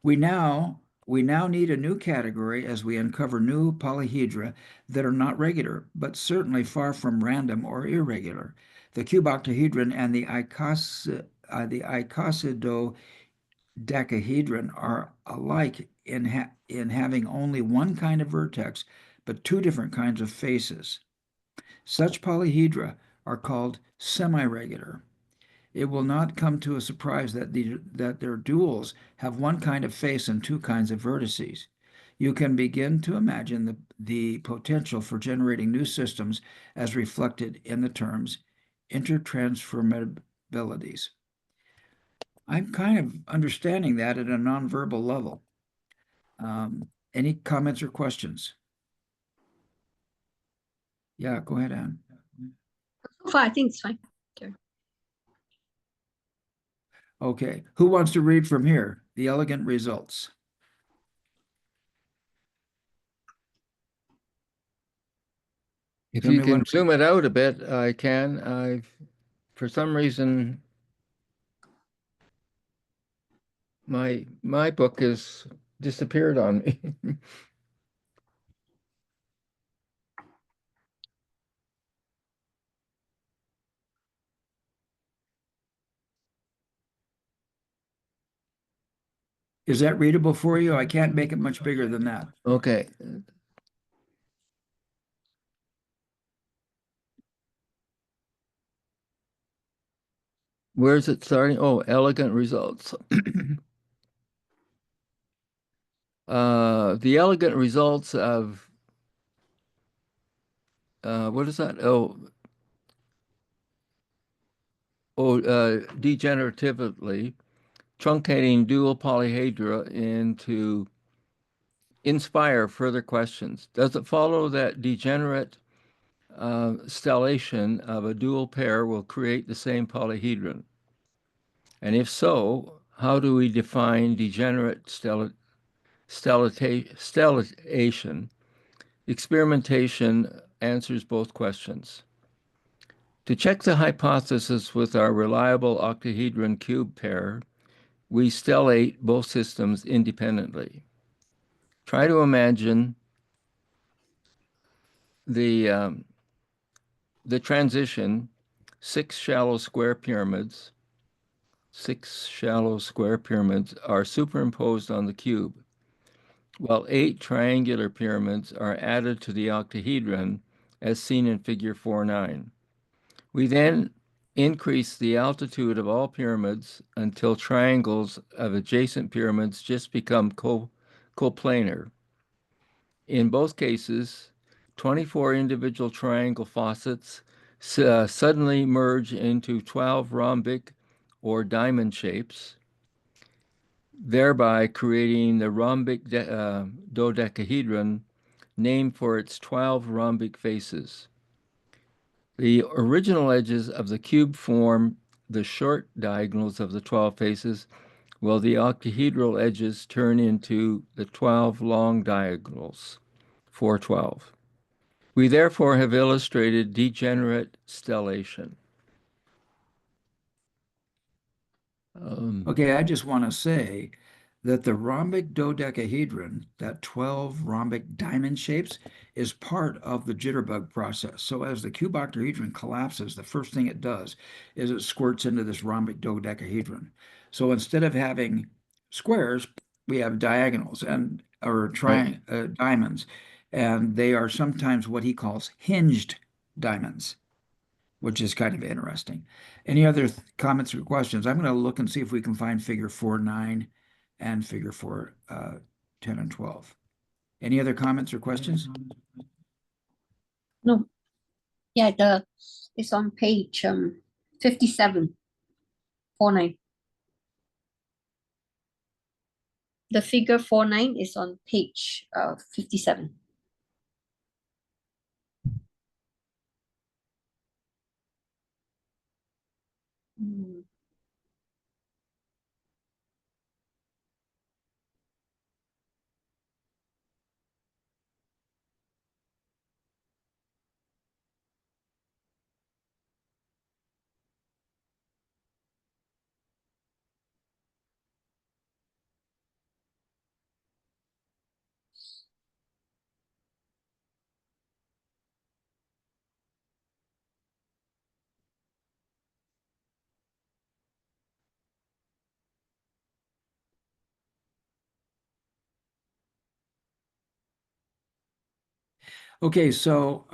We now need a new category as we uncover new polyhedra that are not regular, but certainly far from random or irregular. The cube octahedron and the the icosahedron are alike in having only one kind of vertex, but two different kinds of faces. Such polyhedra are called semiregular. It will not come to a surprise that their duals have one kind of face and two kinds of vertices. You can begin to imagine the potential for generating new systems as reflected in the terms intertransformabilities. I'm kind of understanding that at a nonverbal level. Any comments or questions? Yeah, go ahead, Anne. So far, I think it's fine. Okay, who wants to read from here? The elegant results. If Tell you me can what- zoom it out a bit, I can. For some reason, my book has disappeared on me. Is that readable for you? I can't make it much bigger than that. Okay. Where's it starting? Oh, elegant results. The elegant results of what is that? Degeneratively truncating dual polyhedra into inspire further questions. Does it follow that degenerate stellation of a dual pair will create the same polyhedron? And if so, how do we define degenerate stellation? Experimentation answers both questions. To check the hypothesis with our reliable octahedron cube pair, we stellate both systems independently. Try to imagine the transition, six shallow square pyramids are superimposed on the cube, while 8 triangular pyramids are added to the octahedron as seen in figure 4.9. We then increase the altitude of all pyramids until triangles of adjacent pyramids just become coplanar. In both cases, 24 individual triangle facets suddenly merge into 12 rhombic or diamond shapes, thereby creating the rhombic dodecahedron, named for its 12 rhombic faces. The original edges of the cube form the short diagonals of the 12 faces, while the octahedral edges turn into the 12 long diagonals, 412. We therefore have illustrated degenerate stellation. Okay, I just want to say that the rhombic dodecahedron, that 12 rhombic diamond shapes, is part of the jitterbug process. So as the cube octahedron collapses, the first thing it does is it squirts into this rhombic dodecahedron. So instead of having squares, we have diagonals and or diamonds, and they are sometimes what he calls hinged diamonds, which is kind of interesting. Any other comments or questions? I'm going to look and see if we can find figure 4.9 and figure 4.10 and 12. Any other comments or questions? No. Yeah, it's on page 57, 4.9. The figure 4.9 is on page 57. Mm. Okay, so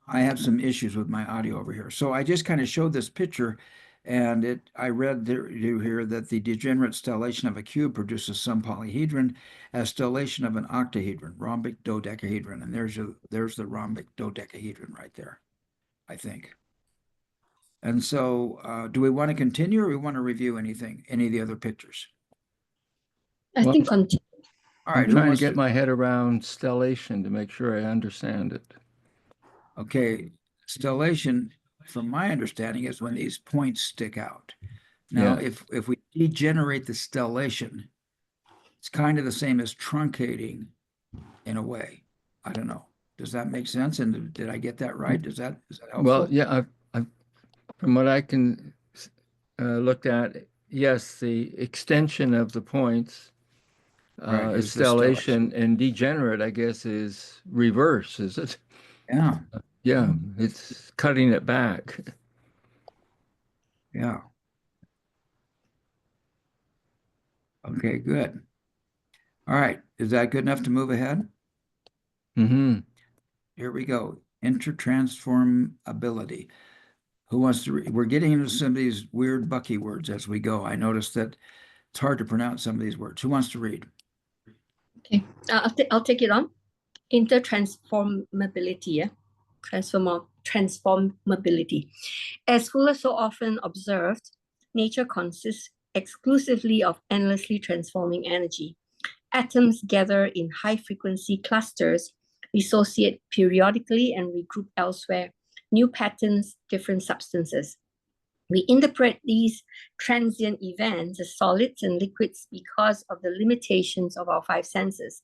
I have some issues with my audio over here. So I just kind of showed this picture, and I read there here that the degenerate stellation of a cube produces some polyhedron as stellation of an octahedron, rhombic dodecahedron, and there's the rhombic dodecahedron right there, I think. And so, do we want to continue, or we want to review any of the other pictures? I Well, think continue. All I'm right, who trying to wants get my head around stellation to make sure I understand it. Okay, stellation, from my understanding, is when these points stick out. Now, Yeah. if we degenerate the stellation, it's kind of the same as truncating in a way. I don't know. Does that make sense? And did I get that right? Is that Well, helpful? yeah, from what I can look at, yes, the extension of the points Right, is is the stellation. stellation, and degenerate, I guess, is reverse, is it? Yeah, Yeah, it's cutting it back. yeah. Okay, good. All right, is that good enough to move ahead? Hmm. Here we go. Intertransformability. Who wants to read? We're getting into some of these weird Bucky words as we go. I noticed that it's hard to pronounce some of these words. Who wants to read? Okay, I'll take it on. Intertransformability, yeah? Transformability. As Fuller so often observed, nature consists exclusively of endlessly transforming energy. Atoms gather in high-frequency clusters, dissociate periodically, and regroup elsewhere. New patterns, different substances. We interpret these transient events as solids and liquids because of the limitations of our five senses.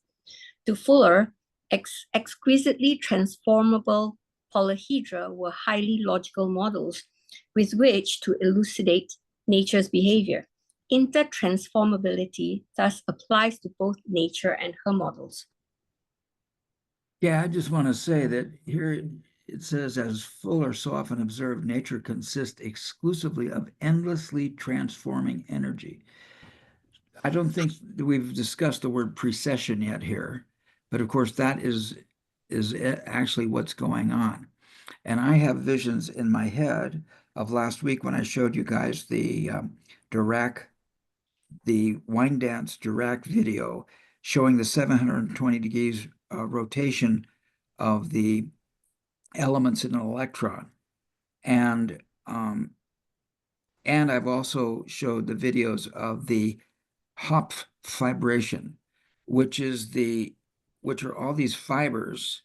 To Fuller, exquisitely transformable polyhedra were highly logical models with which to elucidate nature's behavior. Intertransformability thus applies to both nature and her models. Yeah, I just want to say that here it says, as Fuller so often observed, nature consists exclusively of endlessly transforming energy. I don't think we've discussed the word precession yet here, but of course that is actually what's going on. And I have visions in my head of last week when I showed you guys Dirac, the wine dance Dirac video showing the 720 degrees rotation of the elements in an electron. And um, and I've also showed the videos of the Hopf fibration, which are all these fibers.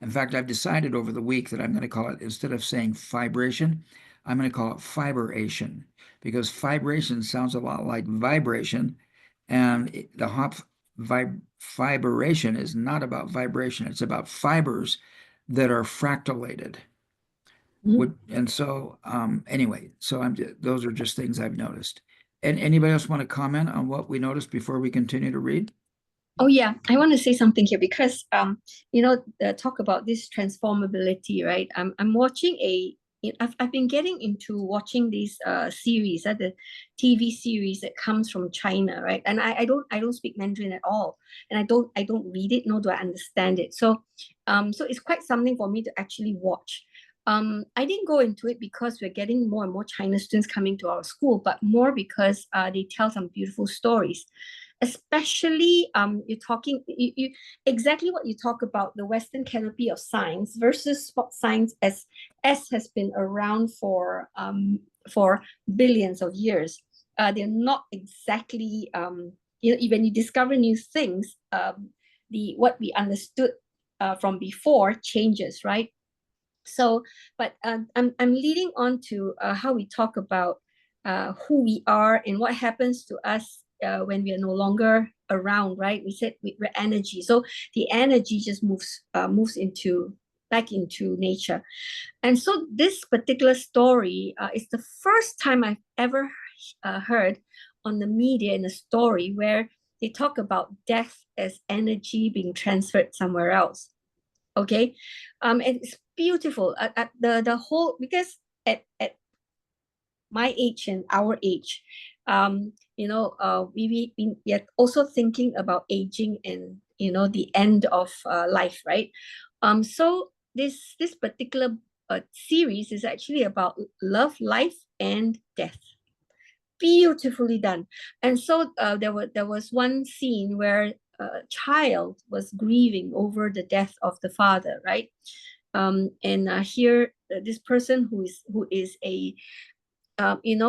In fact, I've decided over the week that I'm going to call it, instead of saying fibration, I'm going to call it fiberation, because fibration sounds a lot like vibration, and the Hopf fiberation is not about vibration, it's about fibers that are fractalated. And so, anyway, so those are just things I've noticed. And anybody else want to comment on what we noticed before we continue to read? Oh yeah, I want to say something here because talk about this transformability, right? I'm watching I've been getting into watching these series, the TV series that comes from China, right? And I don't speak Mandarin at all, and I don't read it, nor do I understand it. So so it's quite something for me to actually watch. I didn't go into it because we're getting more and more China students coming to our school, but more because they tell some beautiful stories. Especially you're talking you exactly what you talk about, the Western canopy of science versus spot science as has been around for billions of years. They're not exactly when you discover new things, the what we understood from before changes, right? So, but I'm leading on to how we talk about who we are and what happens to us when we are no longer around, right? We said we're energy, so the energy just moves into back into nature. And so this particular story is the first time I've ever heard on the media in a story where they talk about death as energy being transferred somewhere else. Okay, and it's beautiful. The whole, because at my age and our age, we are also thinking about aging and the end of life, right? So this particular series is actually about love, life, and death. Beautifully done. And so there was one scene where a child was grieving over the death of the father, right? And here this person who is a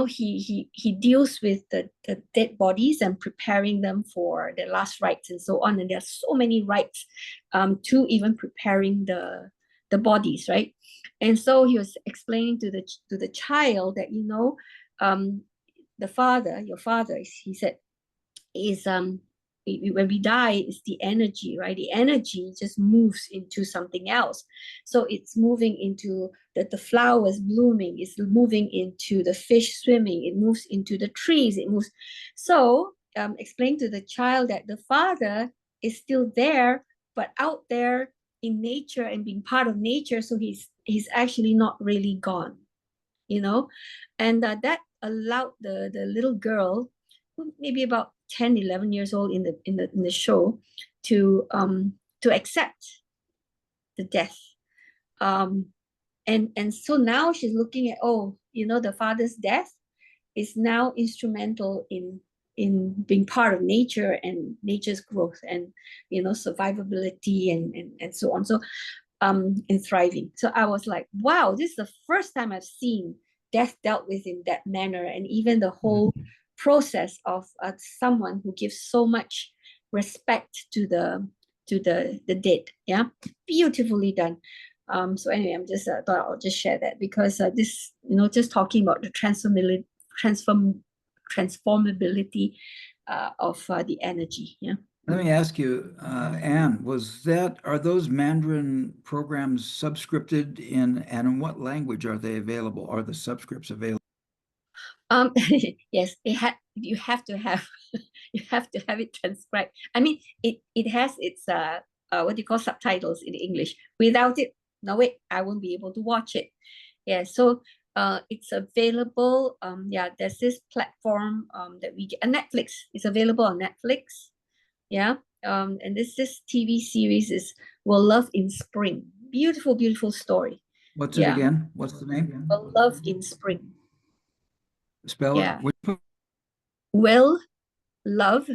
he deals with the dead bodies and preparing them for their last rites and so on. And there are so many rites to even preparing the bodies, right? And so he was explaining to the child that the father, your father, he said, is when we die, it's the energy, right? The energy just moves into something else. So it's moving into the flowers blooming, it's moving into the fish swimming, it moves into the trees, it moves. So explain to the child that the father is still there, but out there in nature and being part of nature. So he's actually not really gone, and that allowed the little girl, maybe about 10, 11 years old in the show, to accept the death. And so now she's looking at, the father's death is now instrumental in being part of nature and nature's growth and survivability and so on. So and thriving. So I was like, wow, this is the first time I've seen death dealt with in that manner, and even the whole process of someone who gives so much respect to the dead. Yeah, beautifully done. So anyway, I'm just thought I'll just share that because this, just talking about the transformability of the energy. Yeah. Let me ask you, Anne, are those Mandarin programs subscripted and in what language are they available? Are the subscripts available? Yes, you have to have it transcribed. I mean, it has its what do you call subtitles in English. Without it, no way, I won't be able to watch it. Yeah, so it's available. Yeah, there's this platform that we get. Netflix is available on Netflix. Yeah. And this TV series is Will Love in Spring. Beautiful, beautiful story. What's it again? What's the name? Will Love in Spring. Spell Yeah. it. Will Love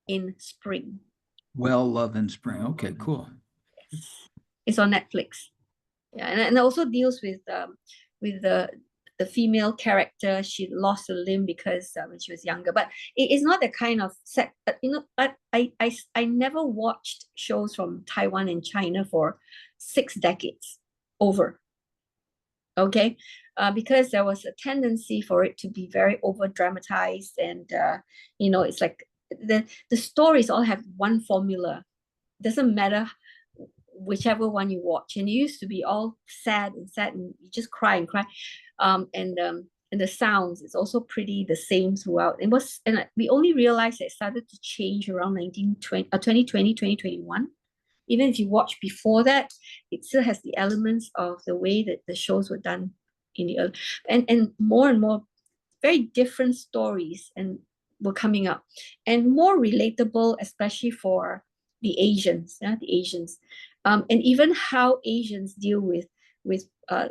in Spring. Well, Love in Spring. Okay, cool. Yes. It's on Netflix. Yeah, and it also deals with the female character. She lost a limb because when she was younger, but it is not the kind of set. I never watched shows from Taiwan and China for 6 decades over. Okay, because there was a tendency for it to be very over dramatized, and it's like the stories all have one formula. Doesn't matter whichever one you watch, and it used to be all sad and you just cry and cry, and the sounds is also pretty the same throughout. And we only realized that it started to change around 2020 2021. Even if you watch before that, it still has the elements of the way that the shows were done in the early, and more very different stories and were coming up, and more relatable, especially for the Asians, and even how Asians deal with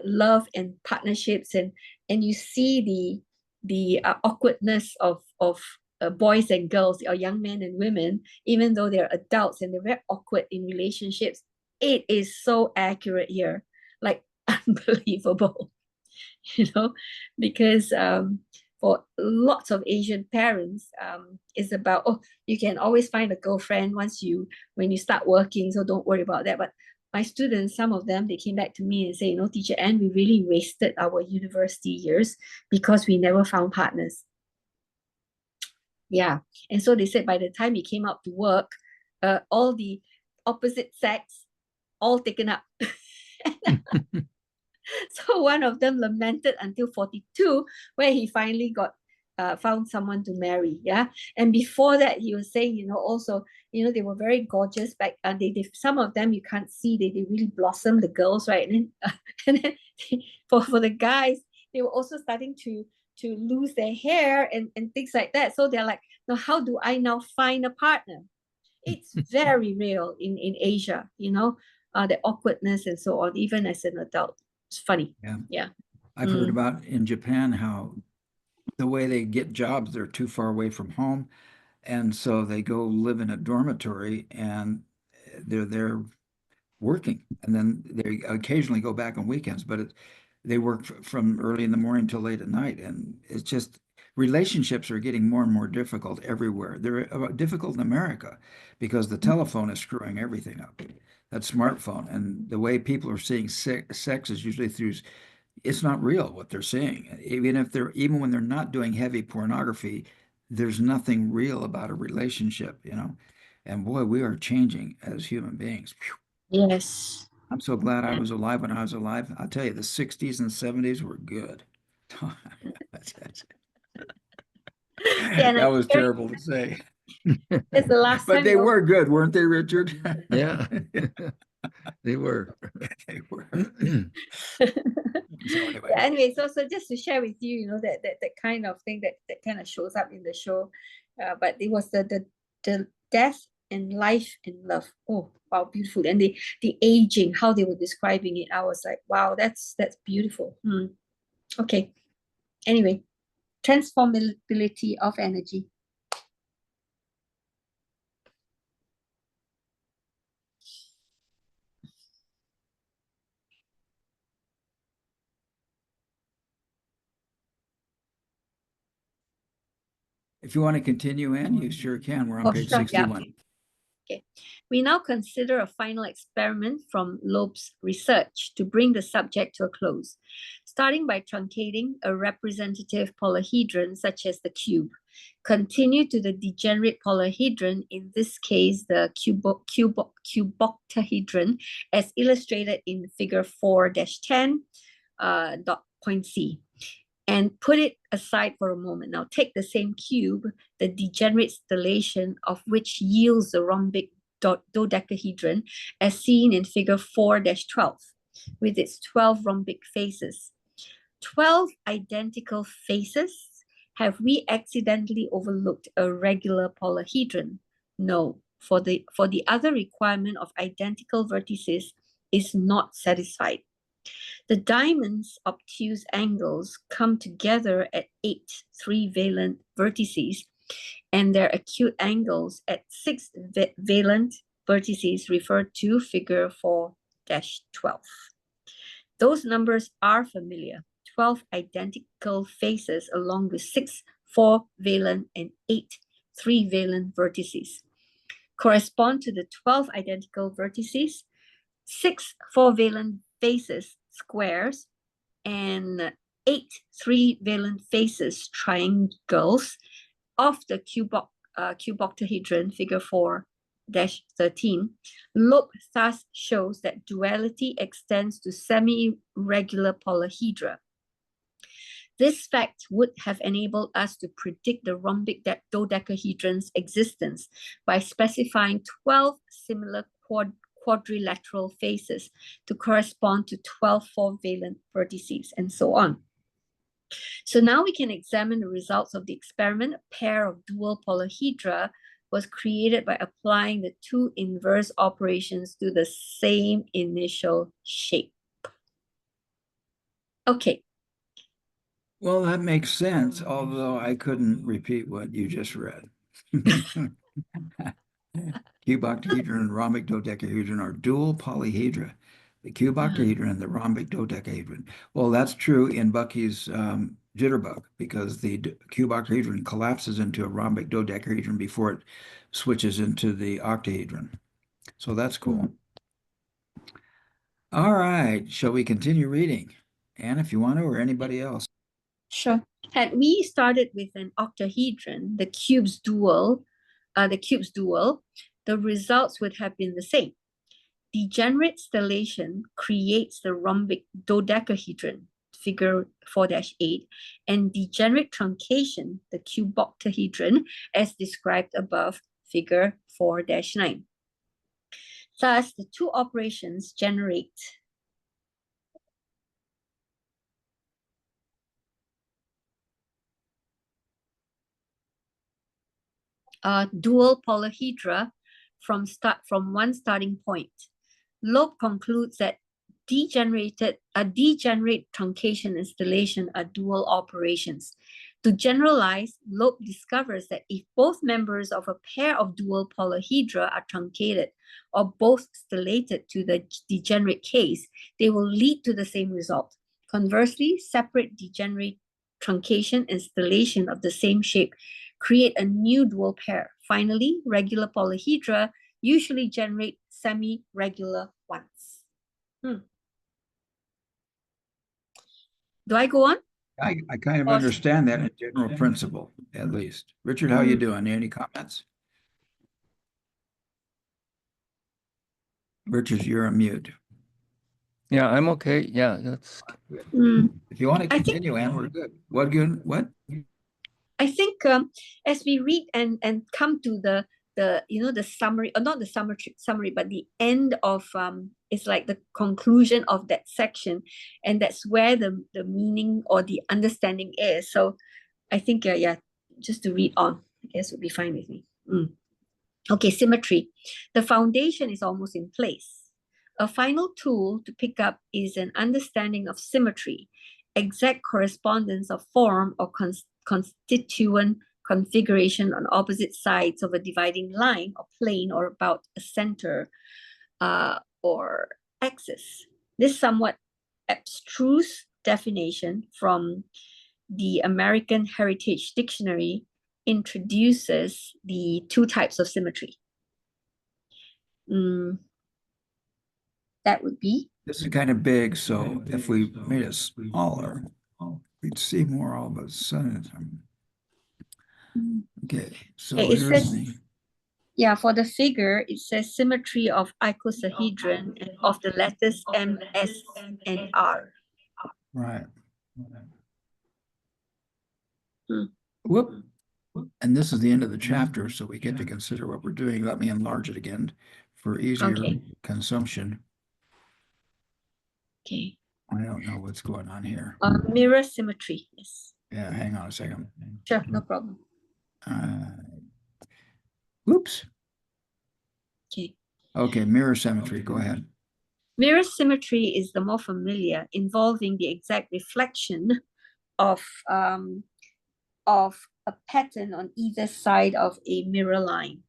love and partnerships, and you see the awkwardness of boys and girls, or young men and women, even though they're adults and they're very awkward in relationships. It is so accurate here, like unbelievable, because for lots of Asian parents, it's about, you can always find a girlfriend when you start working, so don't worry about that. But my students, some of them, they came back to me and say, Teacher Anne, we really wasted our university years because we never found partners. Yeah. And so they said by the time he came out to work, all the opposite sex, all taken up. So one of them lamented until 42, where he finally found someone to marry. Yeah. And before that, he was saying, also, they were very gorgeous back. Some of them you can't see, they really blossomed, the girls, right? And then for the guys, they were also starting to lose their hair and things like that. So they're like, now how do I now find a partner? It's very real in Asia, the awkwardness and so on, even as an adult. It's funny. Yeah. Yeah. I've heard about in Japan how the way they get jobs, they're too far away from home. And so they go live in a dormitory and they're there working. And then they occasionally go back on weekends, but they work from early in the morning till late at night. And it's just relationships are getting more and more difficult everywhere. They're difficult in America because the telephone is screwing everything up. That smartphone and the way people are seeing sex is usually through, it's not real what they're seeing. Even when they're not doing heavy pornography, there's nothing real about a relationship, you know. And boy, we are changing as human beings. Phew. Yes. I'm so glad I was alive when I was alive. I'll tell you, the 60s and 70s were good. Yeah, and That I'm was very, terrible to say. it's the last But time they you'll- were good, weren't they, Richard? Yeah, they were. They were. Yeah, So anyway, anyway, so just to share with you, you know, that kind of thing that kind of shows up in the show. But it was the death and life and love. Oh, wow, beautiful. And the aging, how they were describing it, I was like, wow, that's beautiful. Okay. Anyway, transformability of energy. if you want to continue, Ann, you sure can. We're on Oh, page sure, yeah. 61. Okay. We now consider a final experiment from Loeb's research to bring the subject to a close, starting by truncating a representative polyhedron such as the cube. Continue to the degenerate polyhedron, in this case, the cuboctahedron, as illustrated in figure 4-10, point C. And put it aside for a moment. Now take the same cube, the degenerate stellation of which yields the rhombic dodecahedron as seen in figure 4-12 with its 12 rhombic faces. 12 identical faces? Have we accidentally overlooked a regular polyhedron? No, for the other requirement of identical vertices is not satisfied. The diamond's obtuse angles come together at 8 3-valent vertices, and their acute angles at 6 valent vertices referred to figure 4-12. Those numbers are familiar. 12 identical faces along with 6 4-valent and 8 3-valent vertices correspond to the 12 identical vertices, 6 4-valent faces squares, and 8 3-valent faces triangles of the cuboctahedron figure 4-13. Loeb thus shows that duality extends to semi-regular polyhedra. This fact would have enabled us to predict the rhombic dodecahedron's existence by specifying 12 similar quadrilateral faces to correspond to 12 4-valent vertices, and so on. So now we can examine the results of the experiment. A pair of dual polyhedra was created by applying the two inverse operations to the same initial shape. Okay. Well, that makes sense, although I couldn't repeat what you just read. Cuboctahedron and rhombic dodecahedron are dual polyhedra. The cuboctahedron and the rhombic dodecahedron. Well, that's true in Bucky's jitterbug because the cuboctahedron collapses into a rhombic dodecahedron before it switches into the octahedron. So that's cool. All right, shall we continue reading? Anne, if you want to, or anybody else? Sure. Had we started with an octahedron, the cube's dual, the results would have been the same. Degenerate stellation creates the rhombic dodecahedron, figure 4-8, and degenerate truncation, the cuboctahedron, as described above, figure 4-9. Thus, the two operations generate dual polyhedra from one starting point. Loeb concludes that degenerate truncation installation are dual operations. To generalize, Loeb discovers that if both members of a pair of dual polyhedra are truncated or both stellated to the degenerate case, they will lead to the same result. Conversely, separate degenerate truncation and stellation of the same shape create a new dual pair. Finally, regular polyhedra usually generate semi-regular ones. Do I go on? I kind of Or- understand that in general principle, at least. Richard, how you doing? Any comments? Richard, you're on mute. Yeah, I'm okay. Yeah, that's If you want to I think- continue, Anne, we're good. What? I think as we read and come to the the summary, or not the summary, but the end of it's like the conclusion of that section, and that's where the meaning or the understanding is. So I think just to read on, I guess would be fine with me. Okay, symmetry. The foundation is almost in place. A final tool to pick up is an understanding of symmetry, exact correspondence of form or constituent configuration on opposite sides of a dividing line or plane or about a center or axis. This somewhat abstruse definition from the American Heritage Dictionary introduces the two types of symmetry. That would be? This is kind of big, so if we made it smaller, we'd see more all of a sudden. Okay, so It here's says, for the figure, it says symmetry of icosahedron and of the letters M, S, and R. right. Whoop. And this is the end of the chapter, so we get to consider what we're doing. Let me enlarge it again for easier consumption. Okay. I don't know what's going on here. Mirror symmetry, yes. Yeah, hang on a second. Sure, no problem. Whoops. Okay. Okay, mirror symmetry, go ahead. Mirror symmetry is the more familiar, involving the exact reflection of a pattern on either side of a mirror line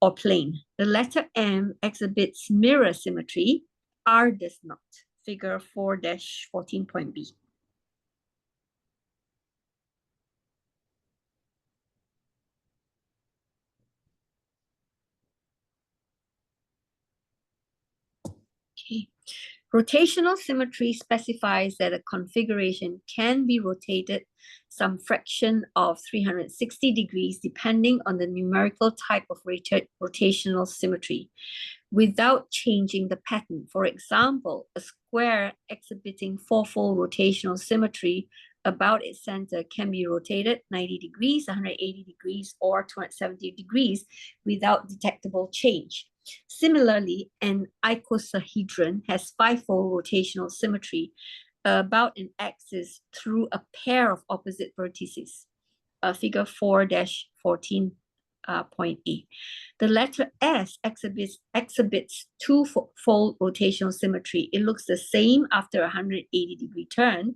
or plane. The letter M exhibits mirror symmetry, R does not. Figure 4-14.b. Okay. Rotational symmetry specifies that a configuration can be rotated some fraction of 360 degrees depending on the numerical type of rotational symmetry without changing the pattern. For example, a square exhibiting fourfold rotational symmetry about its center can be rotated 90 degrees, 180 degrees, or 270 degrees without detectable change. Similarly, an icosahedron has fivefold rotational symmetry about an axis through a pair of opposite vertices. Figure 4-14.8. The letter S exhibits two-fold rotational symmetry. It looks the same after a 180-degree turn.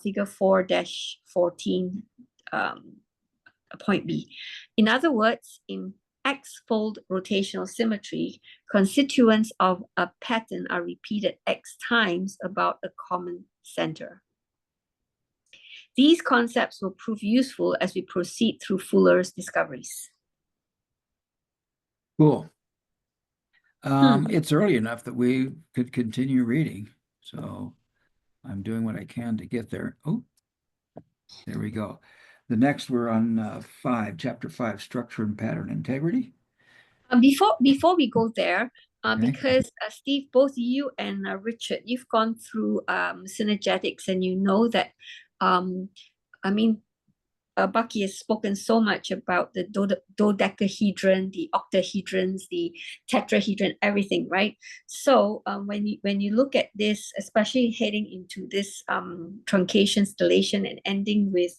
Figure 4-14.B. In other words, in X-fold rotational symmetry, constituents of a pattern are repeated X times about a common center. These concepts will prove useful as we proceed through Fuller's discoveries. Cool. It's early enough that we could continue reading, so I'm doing what I can to get there. Oh, there we go. The next we're on chapter 5, structure and pattern integrity. Before we go there, because Steve, both you and Richard, you've gone through synergetics, and you know that, Bucky has spoken so much about the dodecahedron, the octahedrons, the tetrahedron, everything, right? So when you look at this, especially heading into this truncation, stellation, and ending with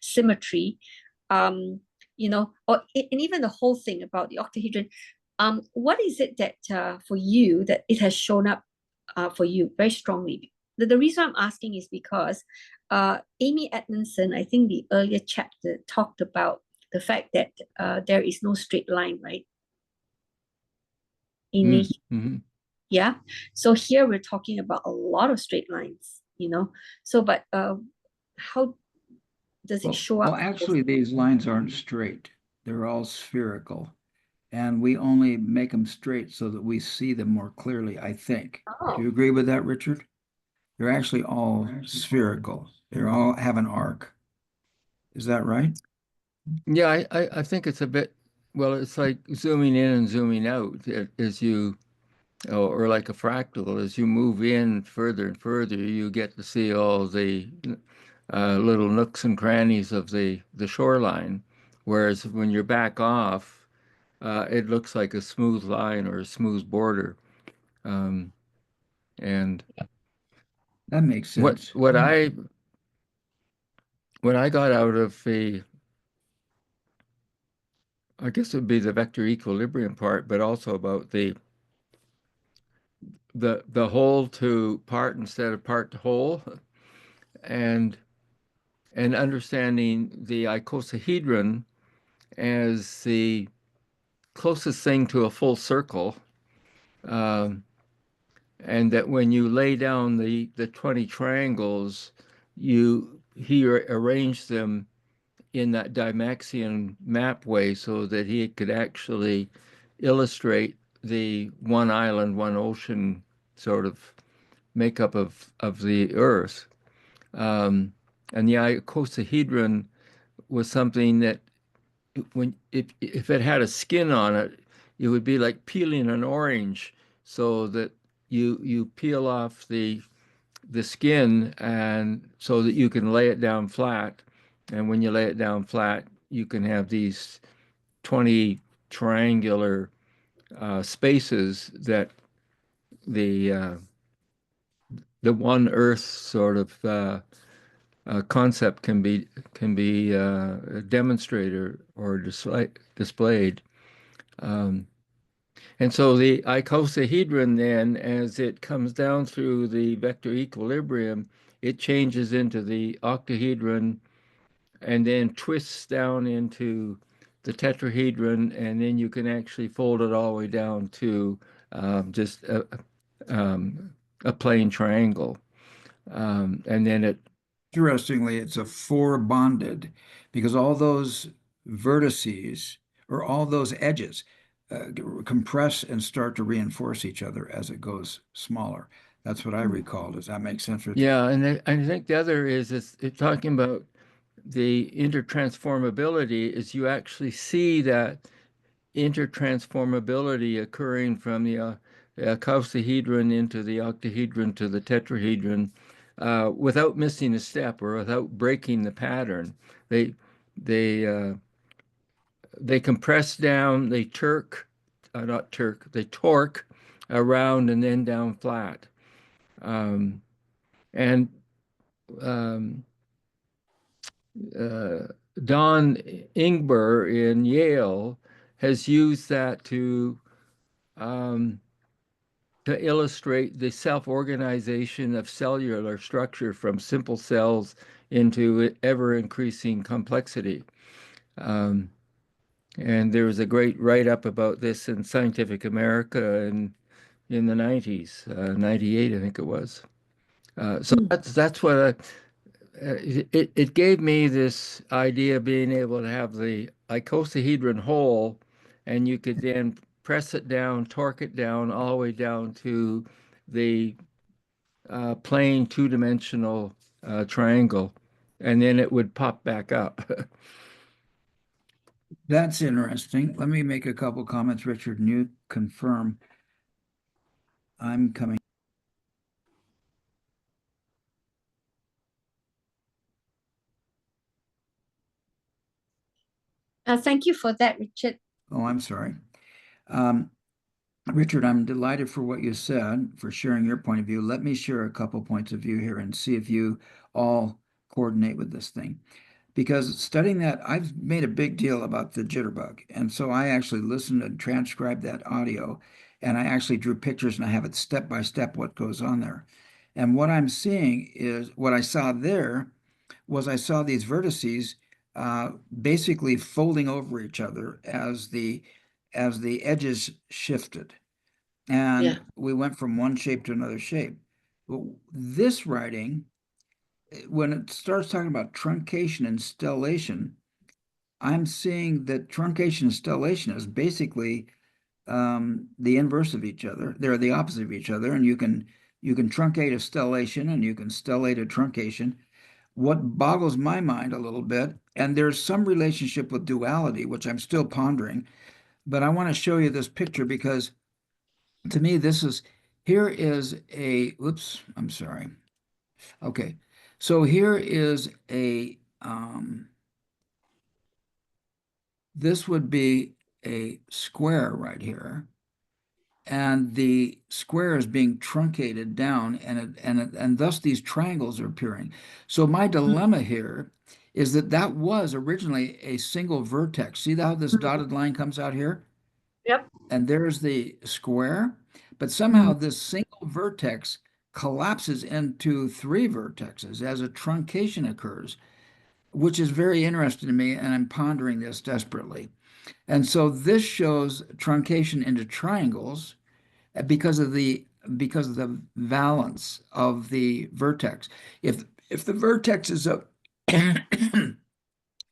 symmetry, and even the whole thing about the octahedron, What is it that for you that it has shown up for you very strongly? The reason I'm asking is because Amy Edmondson, I think the earlier chapter talked about the fact that there is no straight line, right? In nature. Mm-hmm. Yeah. So here we're talking about a lot of straight lines, So, but how does it show up? Well, actually, these lines aren't straight. They're all spherical. And we only make them straight so that we see them more clearly, I think. Do you Oh, agree with that, Richard? They're actually all spherical. They all have an arc. Is that right? Yeah, I think it's a bit, well, it's like zooming in and zooming out as you, or like a fractal, as you move in further and further, you get to see all the little nooks and crannies of the shoreline. Whereas when you're back off, it looks like a smooth line or a smooth border. Um, and That makes what sense. what I what I got out of I guess it would be the vector equilibrium part, but also about the whole to part instead of part to whole, and understanding the icosahedron as the closest thing to a full circle, um, and that when you lay down the 20 triangles, he arranged them in that Dymaxion map way so that he could actually illustrate the one island, one ocean sort of makeup of the Earth. Um, and the icosahedron was something that when if it had a skin on it, it would be like peeling an orange, so that you peel off the skin and so that you can lay it down flat. And when you lay it down flat, you can have these 20 triangular spaces that the uh, the one Earth sort of concept can be demonstrated or displayed. Um, and so the icosahedron then, as it comes down through the vector equilibrium, it changes into the octahedron and then twists down into the tetrahedron, and then you can actually fold it all the way down to just um, a plain triangle. And then it Interestingly, it's a four bonded because all those vertices or all those edges compress and start to reinforce each other as it goes smaller. That's what I recall. Does that make sense, Richard? Yeah, and I think the other is it's talking about the intertransformability is you actually see that intertransformability occurring from the icosahedron into the octahedron to the tetrahedron without missing a step or without breaking the pattern. They they uh, they compress down, they not turk, they torque around and then down flat. Um, and um, uh, Don Ingber in Yale has used that um, to illustrate the self-organization of cellular structure from simple cells into ever-increasing complexity. Um, and there was a great write-up about this in Scientific America in the 90s, 98, I think it was. So that's what it gave me this idea of being able to have the icosahedron whole, and you could then press it down, torque it down, all the way down to the plain two-dimensional triangle, and then it would pop back up. That's interesting. Let me make a couple comments, Richard, and you confirm I'm coming. Thank you for that, Richard. Oh, I'm sorry. Um, Richard, I'm delighted for what you said, for sharing your point of view. Let me share a couple points of view here and see if you all coordinate with this thing. because studying that, I've made a big deal about the jitterbug. And so I actually listened and transcribed that audio, and I actually drew pictures and I have it step by step what goes on there. And what I'm seeing is what I saw there was I saw these vertices basically folding over each other as the edges shifted. And Yeah. we went from one shape to another shape. But this writing, when it starts talking about truncation and stellation, I'm seeing that truncation and stellation is basically the inverse of each other. They're the opposite of each other, and you can truncate a stellation and you can stellate a truncation. What boggles my mind a little bit, and there's some relationship with duality, which I'm still pondering, but I want to show you this picture because to me, here is oops, I'm sorry. Okay, so here is this would be a square right here, and the square is being truncated down, and thus these triangles are appearing. So my dilemma here is that was originally a single vertex. See how this dotted line comes out here? Yep. And there's the square, but somehow this single vertex collapses into three vertexes as a truncation occurs, which is very interesting to me, and I'm pondering this desperately. And so this shows truncation into triangles because of the valence of the vertex. If the vertex is a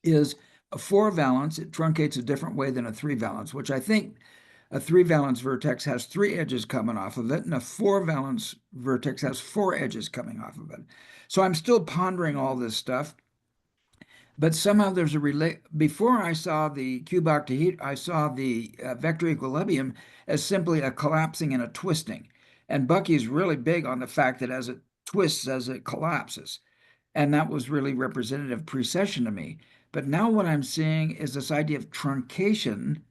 is a four valence, it truncates a different way than a three valence, which I think a three valence vertex has three edges coming off of it, and a four valence vertex has four edges coming off of it. So I'm still pondering all this stuff, but somehow there's a relate. Before I saw the cube octahedron, I saw the vector equilibrium as simply a collapsing and a twisting. And Bucky's really big on the fact that as it twists, as it collapses. And that was really representative precession to me. But now what I'm seeing is this idea of truncation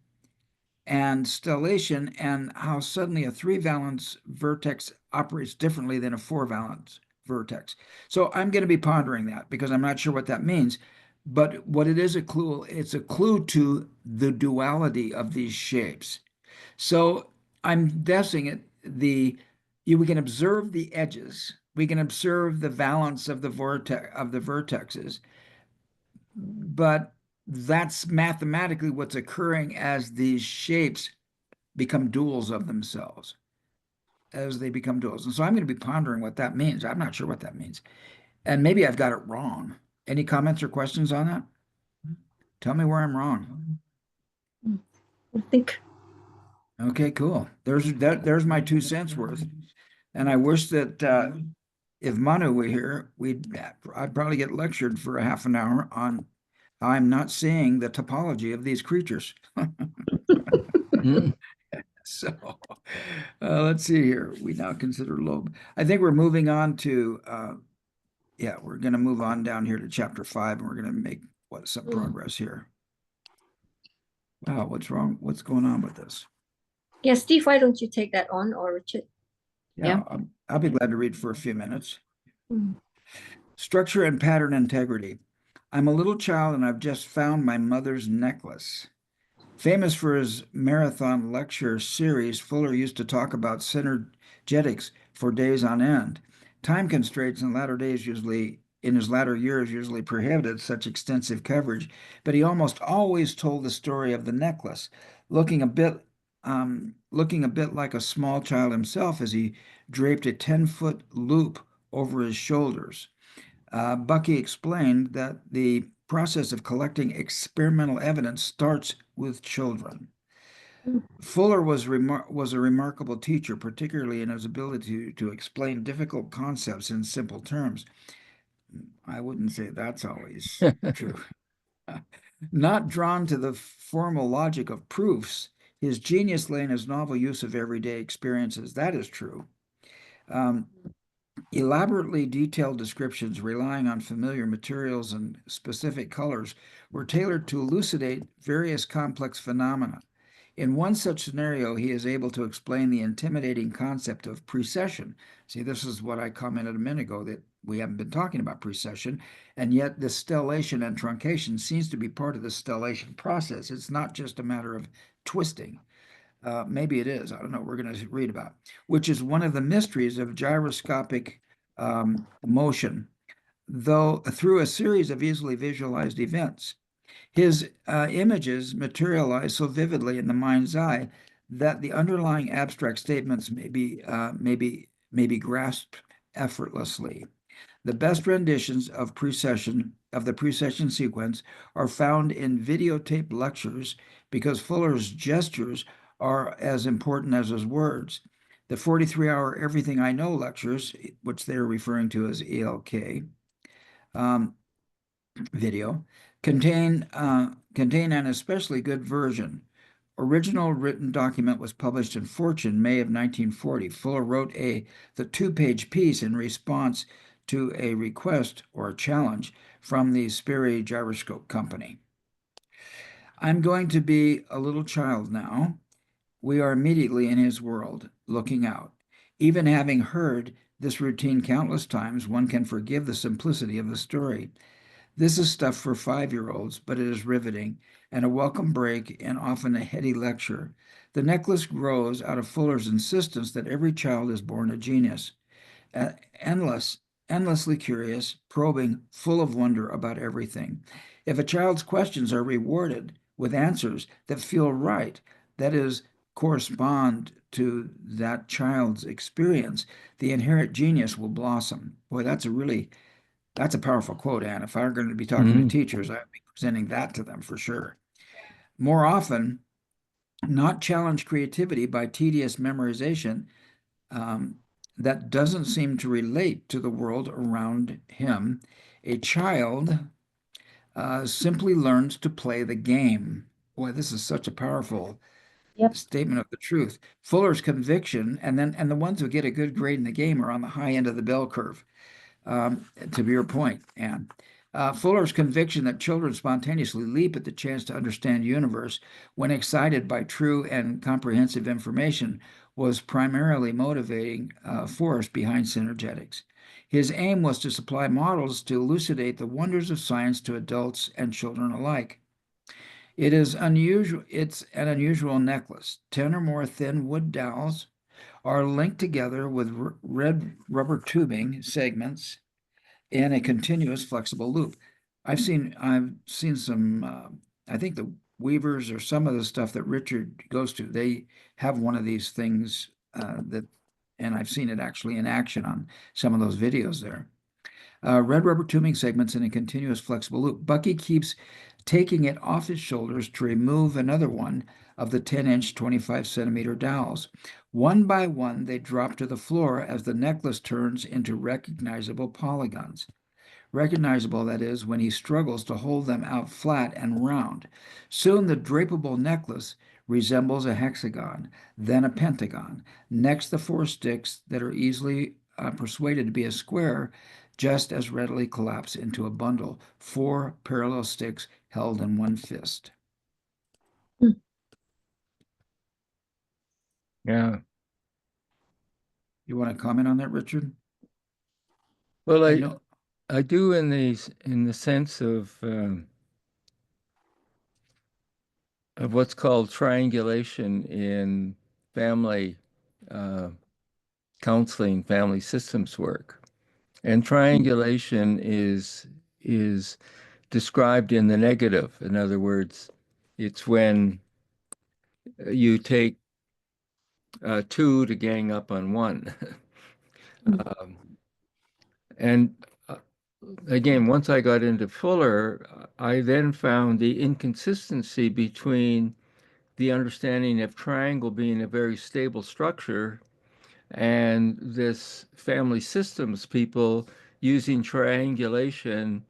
and stellation, and how suddenly a three valence vertex operates differently than a four valence vertex. So I'm going to be pondering that because I'm not sure what that means. But what it is it's a clue to the duality of these shapes. So I'm guessing we can observe the edges, we can observe the valence of the vertexes, but that's mathematically what's occurring as these shapes become duals of themselves, as they become duals. And so I'm going to be pondering what that means. I'm not sure what that means. And maybe I've got it wrong. Any comments or questions on that? Tell me where I'm wrong. I think. Okay, cool. There's my 2 cents worth. And I wish that if Manu were here, I'd probably get lectured for a half an hour on how I'm not seeing the topology of these creatures. So let's see here. We now consider lobe. I think we're moving on to, we're going to move on down here to chapter 5, and we're going to make some progress here. Wow, what's wrong? What's going on with this? Yeah, Steve, why don't you take that on, or Richard? Yeah, I'll be glad to read for a few minutes. Mm. Structure and pattern integrity. I'm a little child and I've just found my mother's necklace. Famous for his marathon lecture series, Fuller used to talk about synergetics for days on end. Time constraints in his latter years usually prohibited such extensive coverage, but he almost always told the story of the necklace, looking a bit like a small child himself as he draped a 10-foot loop over his shoulders. Bucky explained that the process of collecting experimental evidence starts with children. Fuller was a remarkable teacher, particularly in his ability to explain difficult concepts in simple terms. I wouldn't say that's always true. Not drawn to the formal logic of proofs, his genius lay in his novel use of everyday experiences. That is true. Elaborately detailed descriptions relying on familiar materials and specific colors were tailored to elucidate various complex phenomena. In one such scenario, he is able to explain the intimidating concept of precession. See, this is what I commented a minute ago, that we haven't been talking about precession, and yet the stellation and truncation seems to be part of the stellation process. It's not just a matter of twisting. Maybe it is. I don't know. We're going to read about, which is one of the mysteries of gyroscopic motion, though through a series of easily visualized events. His images materialize so vividly in the mind's eye that the underlying abstract statements may be grasped effortlessly. The best renditions of the precession sequence are found in videotape lectures because Fuller's gestures are as important as his words. The 43-hour Everything I Know lectures, which they're referring to as ELK, video, contain an especially good version. Original written document was published in Fortune, May of 1940. Fuller wrote the two-page piece in response to a request or a challenge from the Sperry Gyroscope Company. I'm going to be a little child now. We are immediately in his world, looking out. Even having heard this routine countless times, one can forgive the simplicity of the story. This is stuff for 5-year-olds, but it is riveting and a welcome break and often a heady lecture. The necklace grows out of Fuller's insistence that every child is born a genius, endlessly curious, probing, full of wonder about everything. If a child's questions are rewarded with answers that feel right, that is, correspond to that child's experience, the inherent genius will blossom. Boy, that's a powerful quote, Anne. If I were going to be talking to teachers, I'd be presenting that to them for sure. More often, not challenge creativity by tedious memorization that doesn't seem to relate to the world around him. A child simply learns to play the game. Boy, this is such a powerful statement of the truth. Fuller's conviction, and the ones who get a good grade in the game are on the high end of the bell curve. To your point, Anne. Fuller's conviction that children spontaneously leap at the chance to understand the universe when excited by true and comprehensive information was primarily motivating force behind synergetics. His aim was to supply models to elucidate the wonders of science to adults and children alike. It's an unusual necklace. 10 or more thin wood dowels are linked together with red rubber tubing segments in a continuous flexible loop. I've seen some, I think the Weavers or some of the stuff that Richard goes to, they have one of these things and I've seen it actually in action on some of those videos there. Red rubber tubing segments in a continuous flexible loop. Bucky keeps taking it off his shoulders to remove another one of the 10-inch, 25-centimeter dowels. One by one, they drop to the floor as the necklace turns into recognizable polygons. Recognizable, that is, when he struggles to hold them out flat and round. Soon the drapable necklace resembles a hexagon, then a pentagon. Next, the 4 sticks that are easily persuaded to be a square just as readily collapse into a bundle, 4 parallel sticks held in one fist. Yeah. You want to comment on that, Richard? Well, I do in the sense of what's called triangulation in family counseling, family systems work. And triangulation is described in the negative. In other words, it's when you take 2 to gang up on 1. And again, once I got into Fuller, I then found the inconsistency between the understanding of triangle being a very stable structure and this family systems people using triangulation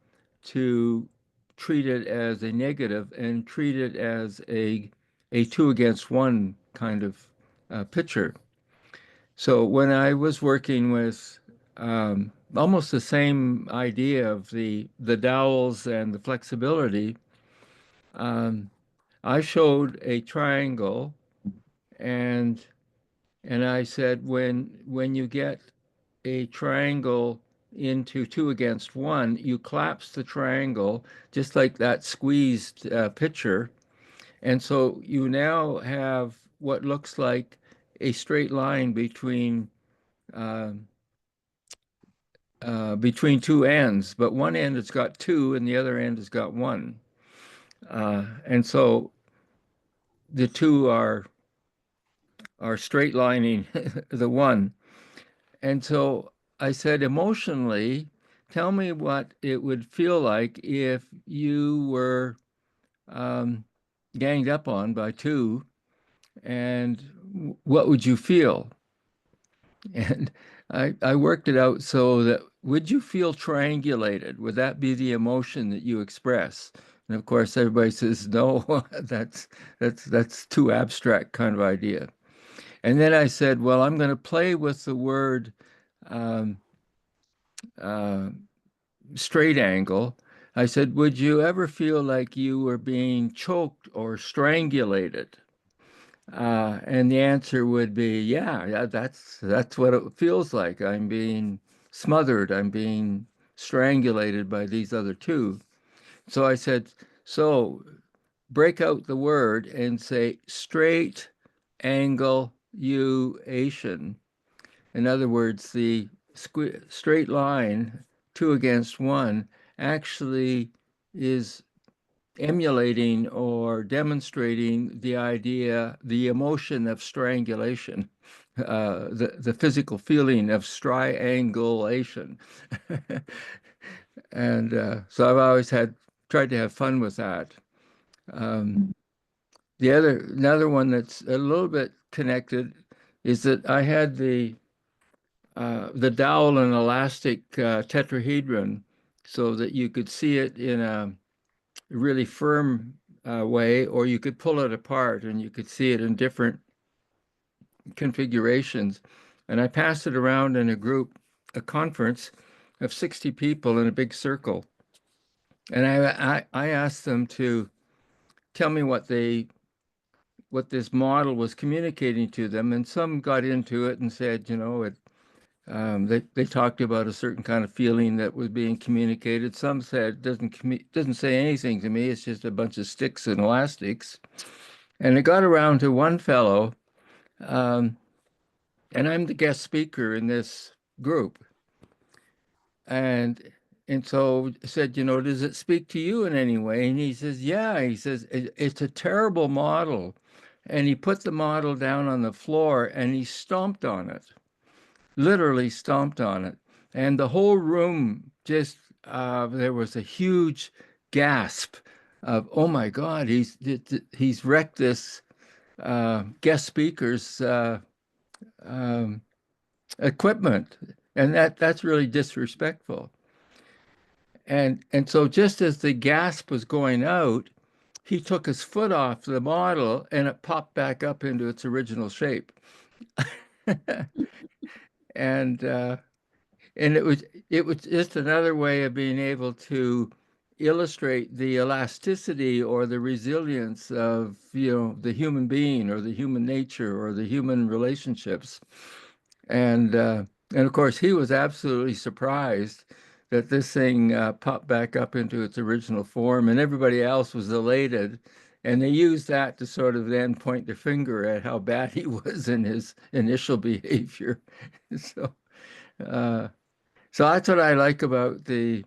to treat it as a negative and treat it as a 2 against 1 kind of picture. So when I was working with almost the same idea of the dowels and the flexibility, I showed a triangle, and I said when you get a triangle into 2 against 1, you collapse the triangle just like that squeezed picture. And so you now have what looks like a straight line uh, between 2 ends, but one end has got 2 and the other end has got 1. And so the 2 are straight lining the 1. And so I said, emotionally, tell me what it would feel like if you were ganged up on by 2, and what would you feel? And I worked it out so that, would you feel triangulated? Would that be the emotion that you express? And of course, everybody says, no, that's too abstract kind of idea. And then I said, well, I'm going to play with the word um, uh, straight angle. I said, would you ever feel like you were being choked or strangulated? And the answer would be, yeah, that's what it feels like. I'm being smothered. I'm being strangulated by these other 2. So I said, so break out the word and say straight angulation. In other words, the straight line, 2 against 1, actually is emulating or demonstrating the idea, the emotion of strangulation, the physical feeling of striangulation. And so I've always tried to have fun with that. Another one that's a little bit connected is that I had the dowel and elastic tetrahedron, so that you could see it in a really firm way, or you could pull it apart and you could see it in different configurations. And I passed it around in a conference of 60 people in a big circle. And I asked them to tell me what this model was communicating to them. And some got into it and said, they talked about a certain kind of feeling that was being communicated. Some said doesn't say anything to me. It's just a bunch of sticks and elastics. And it got around to one fellow, and I'm the guest speaker in this group. And so said, does it speak to you in any way? And he says, yeah. He says, it's a terrible model. And he put the model down on the floor and he stomped on it. Literally stomped on it. And the whole room just, there was a huge gasp of, oh my God, he's wrecked this guest speaker's equipment. And that's really disrespectful. And so just as the gasp was going out, he took his foot off the model and it popped back up into its original shape. And it was just another way of being able to illustrate the elasticity or the resilience of the human being or the human nature or the human relationships. And of course he was absolutely surprised that this thing popped back up into its original form, and everybody else was elated. And they used that to sort of then point their finger at how bad he was in his initial behavior. So that's what I like about the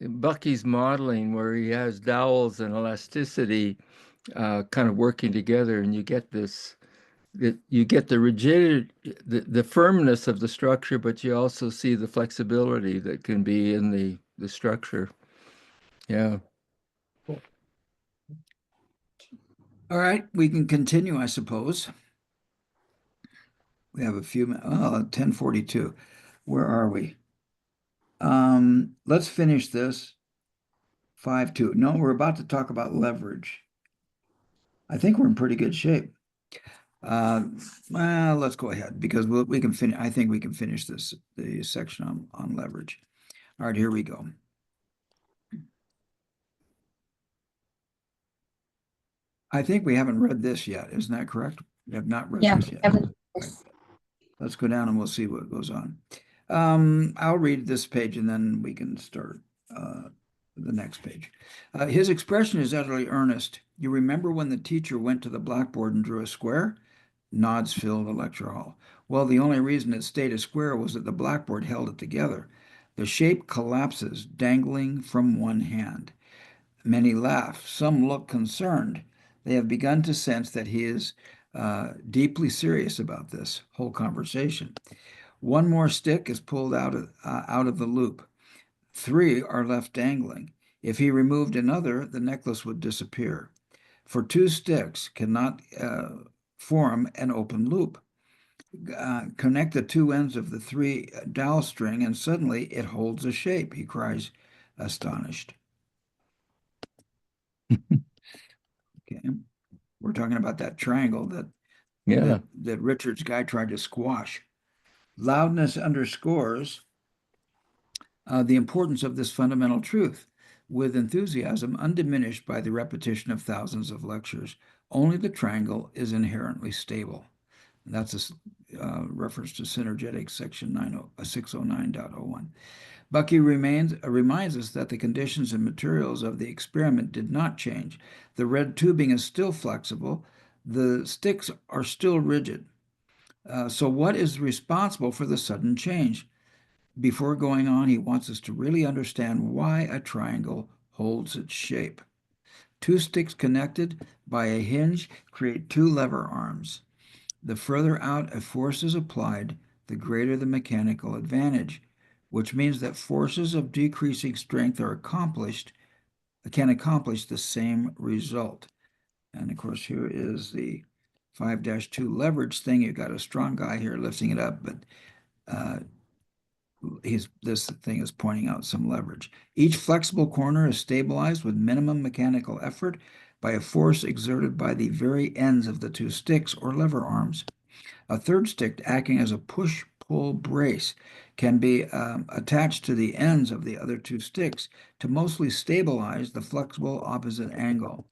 Bucky's modeling, where he has dowels and elasticity kind of working together, and you get the rigidity, the firmness of the structure, but you also see the flexibility that can be in the structure. Yeah. All right, we can continue, I suppose. We have a few minutes. Oh, 10:42. Where are we? Let's finish this. 5:2. No, we're about to talk about leverage. I think we're in pretty good shape. Well, let's go ahead because we can finish. I think we can finish the section on leverage. All right, here we go. I think we haven't read this yet. Isn't that correct? We have not read Yeah, this yet. haven't. Yes. Let's go down and we'll see what goes on. I'll read this page and then we can start the next page. His expression is utterly earnest. You remember when the teacher went to the blackboard and drew a square? Nods filled the lecture hall. Well, the only reason it stayed a square was that the blackboard held it together. The shape collapses, dangling from one hand. Many laugh. Some look concerned. They have begun to sense that he is deeply serious about this whole conversation. One more stick is pulled out of the loop. Three are left dangling. If he removed another, the necklace would disappear. For two sticks cannot form an open loop. Connect the two ends of the three dowel string, and suddenly it holds a shape, he cries, astonished. Okay. We're talking about that triangle Yeah. that Richard's guy tried to squash. Loudness underscores the importance of this fundamental truth. With enthusiasm undiminished by the repetition of thousands of lectures, only the triangle is inherently stable. And that's a reference to Synergetics section 609.01. Bucky reminds us that the conditions and materials of the experiment did not change. The red tubing is still flexible. The sticks are still rigid. So what is responsible for the sudden change? Before going on, he wants us to really understand why a triangle holds its shape. Two sticks connected by a hinge create two lever arms. The further out a force is applied, the greater the mechanical advantage, which means that forces of decreasing strength can accomplish the same result. And of course, here is the 5-2 leverage thing. You've got a strong guy here lifting it up, but uh, this thing is pointing out some leverage. Each flexible corner is stabilized with minimum mechanical effort by a force exerted by the very ends of the two sticks or lever arms. A third stick acting as a push-pull brace can be attached to the ends of the other two sticks to mostly stabilize the flexible opposite angle.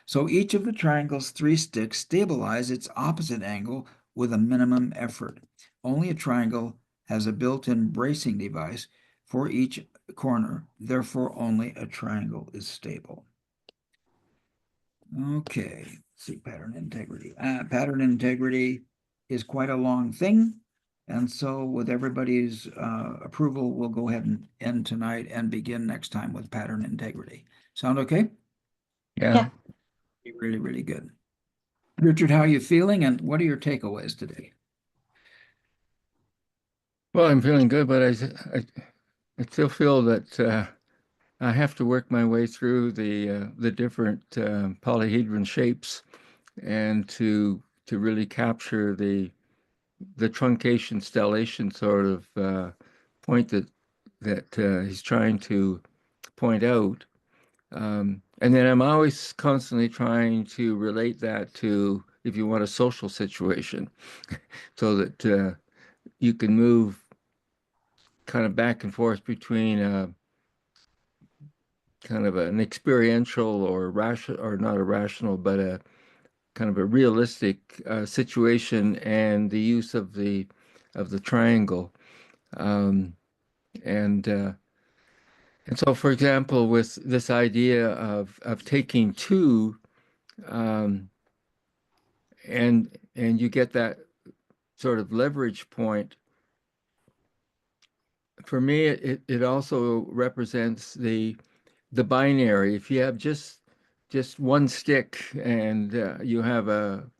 So each of the triangle's three sticks stabilize its opposite angle with a minimum effort. Only a triangle has a built-in bracing device for each corner. Therefore, only a triangle is stable. Okay, let's see, pattern integrity. Pattern integrity is quite a long thing. And so with everybody's approval, we'll go ahead and end tonight and begin next time with pattern integrity. Sound okay? Yeah. Really, really good. Richard, how are you feeling and what are your takeaways today? Well, I'm feeling good, but I still feel that I have to work my way through the different polyhedron shapes and to really capture the truncation stellation sort of point that he's trying to point out. And then I'm always constantly trying to relate that to, if you want, a social situation, so that you can move kind of back and forth between kind of an experiential or rational, or not a rational, but a kind of a realistic situation and the use of the triangle. Um, and uh, and so, for example, with this idea of taking two, um, and you get that sort of leverage point. For me, it also represents the binary. If you have just one stick and you have a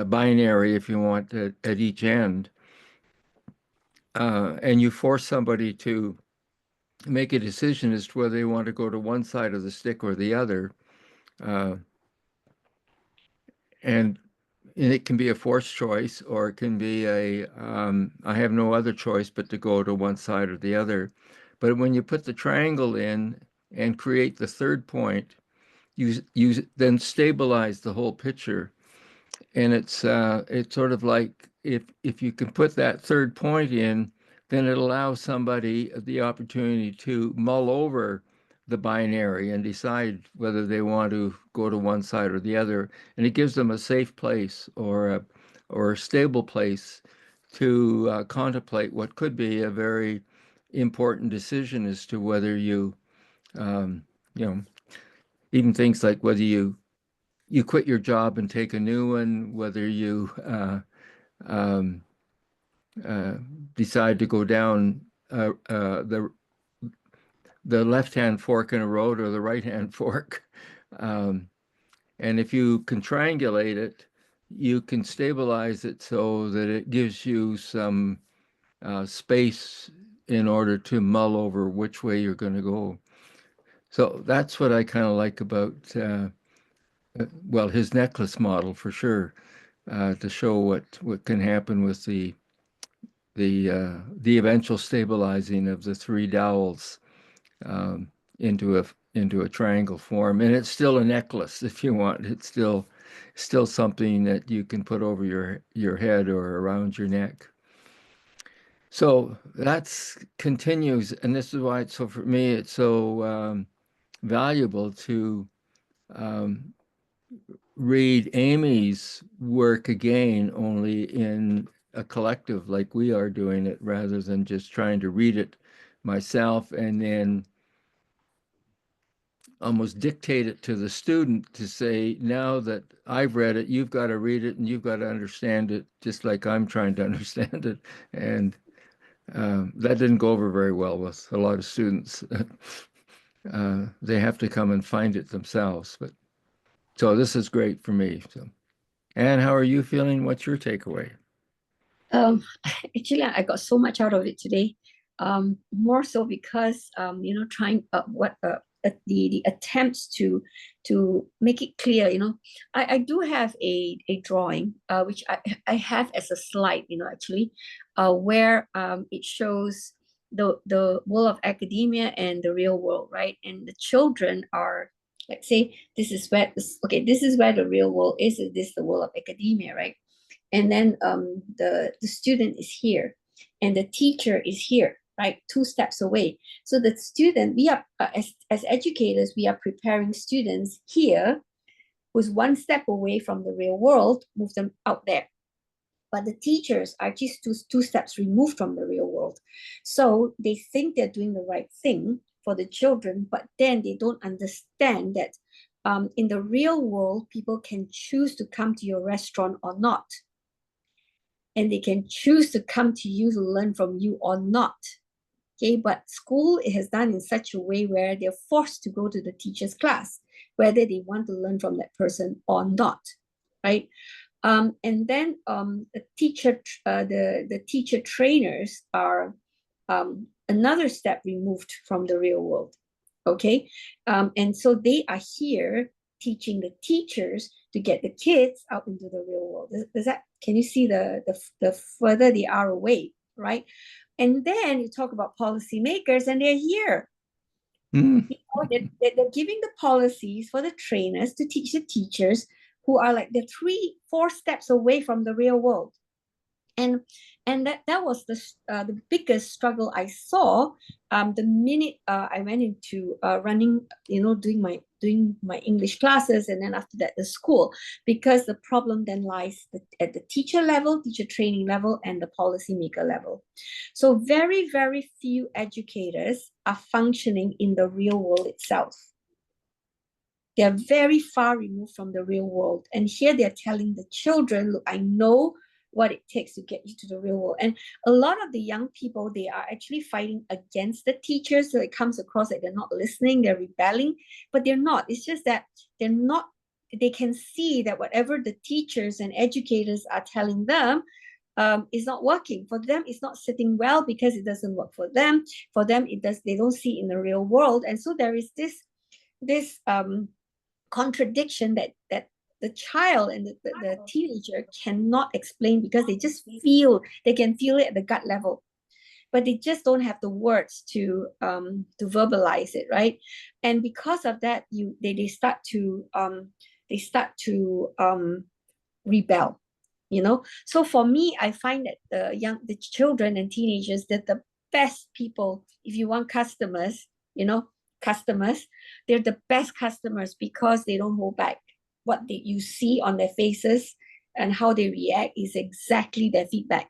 binary, if you want, at each end, and you force somebody to make a decision as to whether they want to go to one side of the stick or the other, uh, and it can be a forced choice, or it can be I have no other choice but to go to one side or the other. But when you put the triangle in and create the third point, you then stabilize the whole picture. And it's sort of like if you can put that third point in, then it allows somebody the opportunity to mull over the binary and decide whether they want to go to one side or the other. And it gives them a safe place or a stable place to contemplate what could be a very important decision as to whether you, you know, even things like whether you quit your job and take a new one, whether you um, decide to go down the left-hand fork in a road or the right-hand fork. And if you can triangulate it, you can stabilize it so that it gives you some space in order to mull over which way you're going to go. So that's what I kind of like about, well, his necklace model for sure, to show what can happen with the eventual stabilizing of the three dowels into a triangle form. And it's still a necklace if you want. It's still something that you can put over your head or around your neck. So that's continues, and this is why it's so, for me, it's so valuable to read Amy's work again, only in a collective like we are doing it, rather than just trying to read it myself and then almost dictate it to the student to say, now that I've read it, you've got to read it and you've got to understand it just like I'm trying to understand it. And that didn't go over very well with a lot of students. They have to come and find it themselves. But so this is great for me. So, Anne, how are you feeling? What's your takeaway? Actually, I got so much out of it today. More so because trying the attempts to make it clear. I do have a drawing which I have as a slide. Actually, where it shows the world of academia and the real world, right? And the children are, let's say, this is where the real world is. This is the world of academia, right? And then the student is here and the teacher is here, right? 2 steps away. So the student, we are as educators, we are preparing students here who's 1 step away from the real world, move them out there. But the teachers are just two steps removed from the real world. So they think they're doing the right thing for the children, but then they don't understand that in the real world, people can choose to come to your restaurant or not. And they can choose to come to you to learn from you or not. Okay, but school has done in such a way where they're forced to go to the teacher's class, whether they want to learn from that person or not, right? And then the teacher trainers are another step removed from the real world. Okay, and so they are here teaching the teachers to get the kids out into the real world. Can you see the further they are away, right? And then you talk about policymakers, and they're here. They're giving the policies for the trainers to teach the teachers who are like the 3-4 steps away from the real world. And that was the biggest struggle I saw the minute I went into running, doing my English classes, and then after that the school, because the problem then lies at the teacher level, teacher training level, and the policymaker level. So very, very few educators are functioning in the real world itself. They are very far removed from the real world, and here they're telling the children, look, I know what it takes to get you to the real world. And a lot of the young people, they are actually fighting against the teachers. So it comes across like they're not listening, they're rebelling, but they're not. It's just that they can see that whatever the teachers and educators are telling them is not working. For them, it's not sitting well because it doesn't work for them. For them, they don't see it in the real world. And so there is this contradiction that the child and the teenager cannot explain, because they just they can feel it at the gut level, but they just don't have the words to verbalize it, right? And because of that, they start to rebel, So for me, I find that the children and teenagers, that the best people, if you want customers, customers, they're the best customers because they don't hold back. What you see on their faces and how they react is exactly their feedback.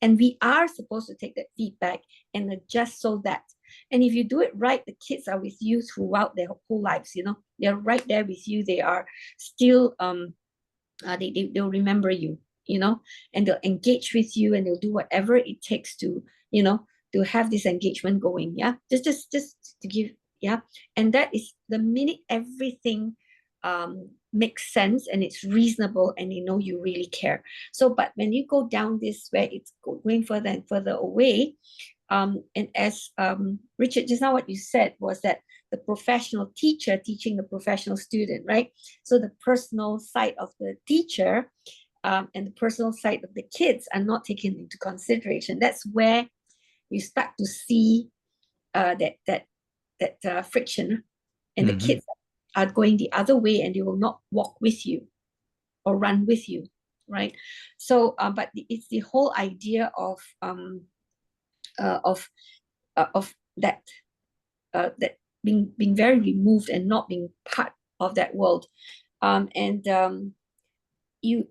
And we are supposed to take that feedback and adjust so that. And if you do it right, the kids are with you throughout their whole lives, you know, they're right there with you. They are still, they'll remember you, you know, and they'll engage with you and they'll do whatever it takes to, you know, to have this engagement going. Yeah. Just to give, yeah. And that is the minute everything makes sense and it's reasonable and you know you really care. So, but when you go down this where it's going further and further away, and as Richard, just now what you said was that the professional teacher teaching the professional student, right? So the personal side of the teacher and the personal side of the kids are not taken into consideration. That's where you start to see that friction, and the kids are going the other way and they will not walk with you or run with you, right? So, but it's the whole idea of that that being very removed and not being part of that world, you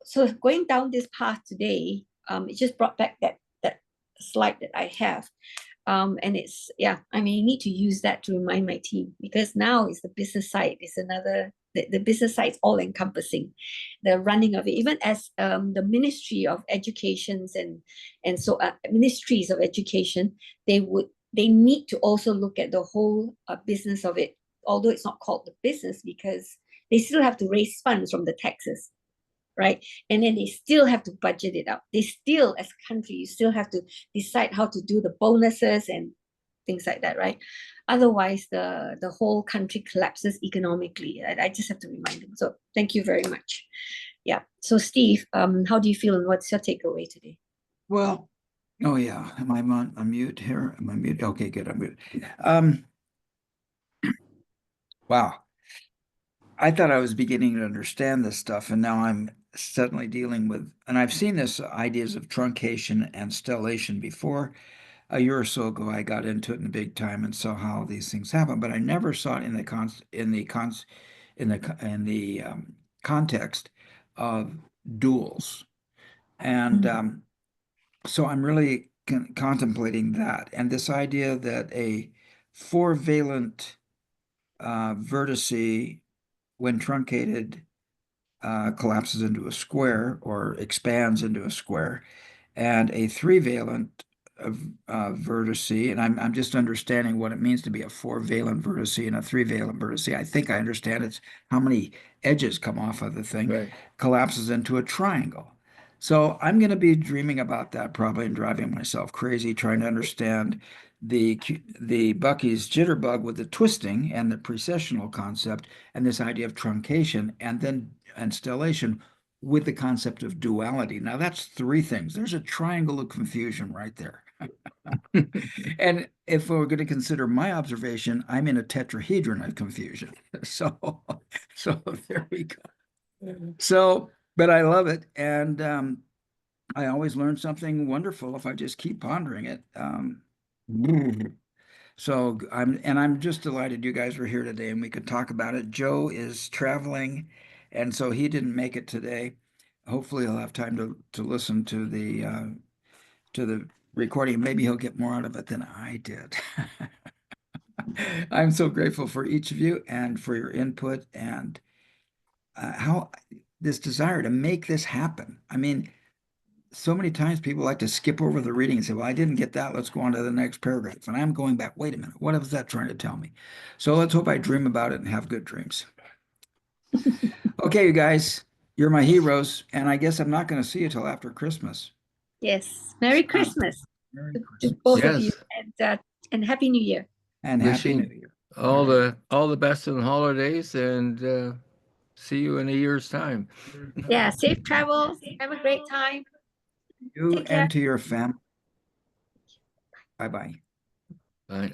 so going down this path today, it just brought back that slide that I have. And it's, yeah, I mean, I need to use that to remind my team, because now is the business side, is another, the business side is all encompassing, the running of it, even as the Ministry of Educations and so ministries of education, they need to also look at the whole business of it, although it's not called the business, because they still have to raise funds from the taxes, right? And then they still have to budget it out. They still, as a country, you still have to decide how to do the bonuses and things like that, right? Otherwise, the whole country collapses economically. I just have to remind them. So thank you very much. Yeah. So Steve, how do you feel and what's your takeaway today? Well, oh yeah, am I on mute here? Am I mute? Okay, good, I'm mute. Wow. I thought I was beginning to understand this stuff, and now I'm suddenly dealing with, and I've seen this ideas of truncation and stellation before. A year or so ago, I got into it in the big time and saw how these things happen, but I never saw it in the context of duals. And so I'm really contemplating that, and this idea that a four-valent vertice, when truncated, collapses into a square or expands into a square, and a three-valent vertice, and I'm just understanding what it means to be a four-valent vertice and a three-valent vertice. I think I understand it's how many edges come off of the thing, Right. collapses into a triangle. So I'm going to be dreaming about that probably and driving myself crazy trying to understand the Bucky's jitterbug with the twisting and the precessional concept and this idea of truncation and stellation with the concept of duality. Now that's three things. There's a triangle of confusion right there. And if we're going to consider my observation, I'm in a tetrahedron of confusion. So there we go. So, but I love it. And I always learn something wonderful if I just keep pondering it. So I'm just delighted you guys were here today and we could talk about it. Joe is traveling, and so he didn't make it today. Hopefully he'll have time to listen to the recording. Maybe he'll get more out of it than I did. I'm so grateful for each of you and for your input and how this desire to make this happen. I mean, so many times people like to skip over the reading and say, well, I didn't get that. Let's go on to the next paragraph. And I'm going back, wait a minute, what was that trying to tell me? So let's hope I dream about it and have good dreams. Okay, you guys, you're my heroes. And I guess I'm not going to see you till after Christmas. Yes. Merry Christmas Merry to Christmas. both of you, Yes. and Happy New Year. And Happy Wishing New Year. all the best in the holidays, and see you in a year's time. Yeah. Safe travels. Have a great time. You Take care. and to your family. Bye-bye. Bye.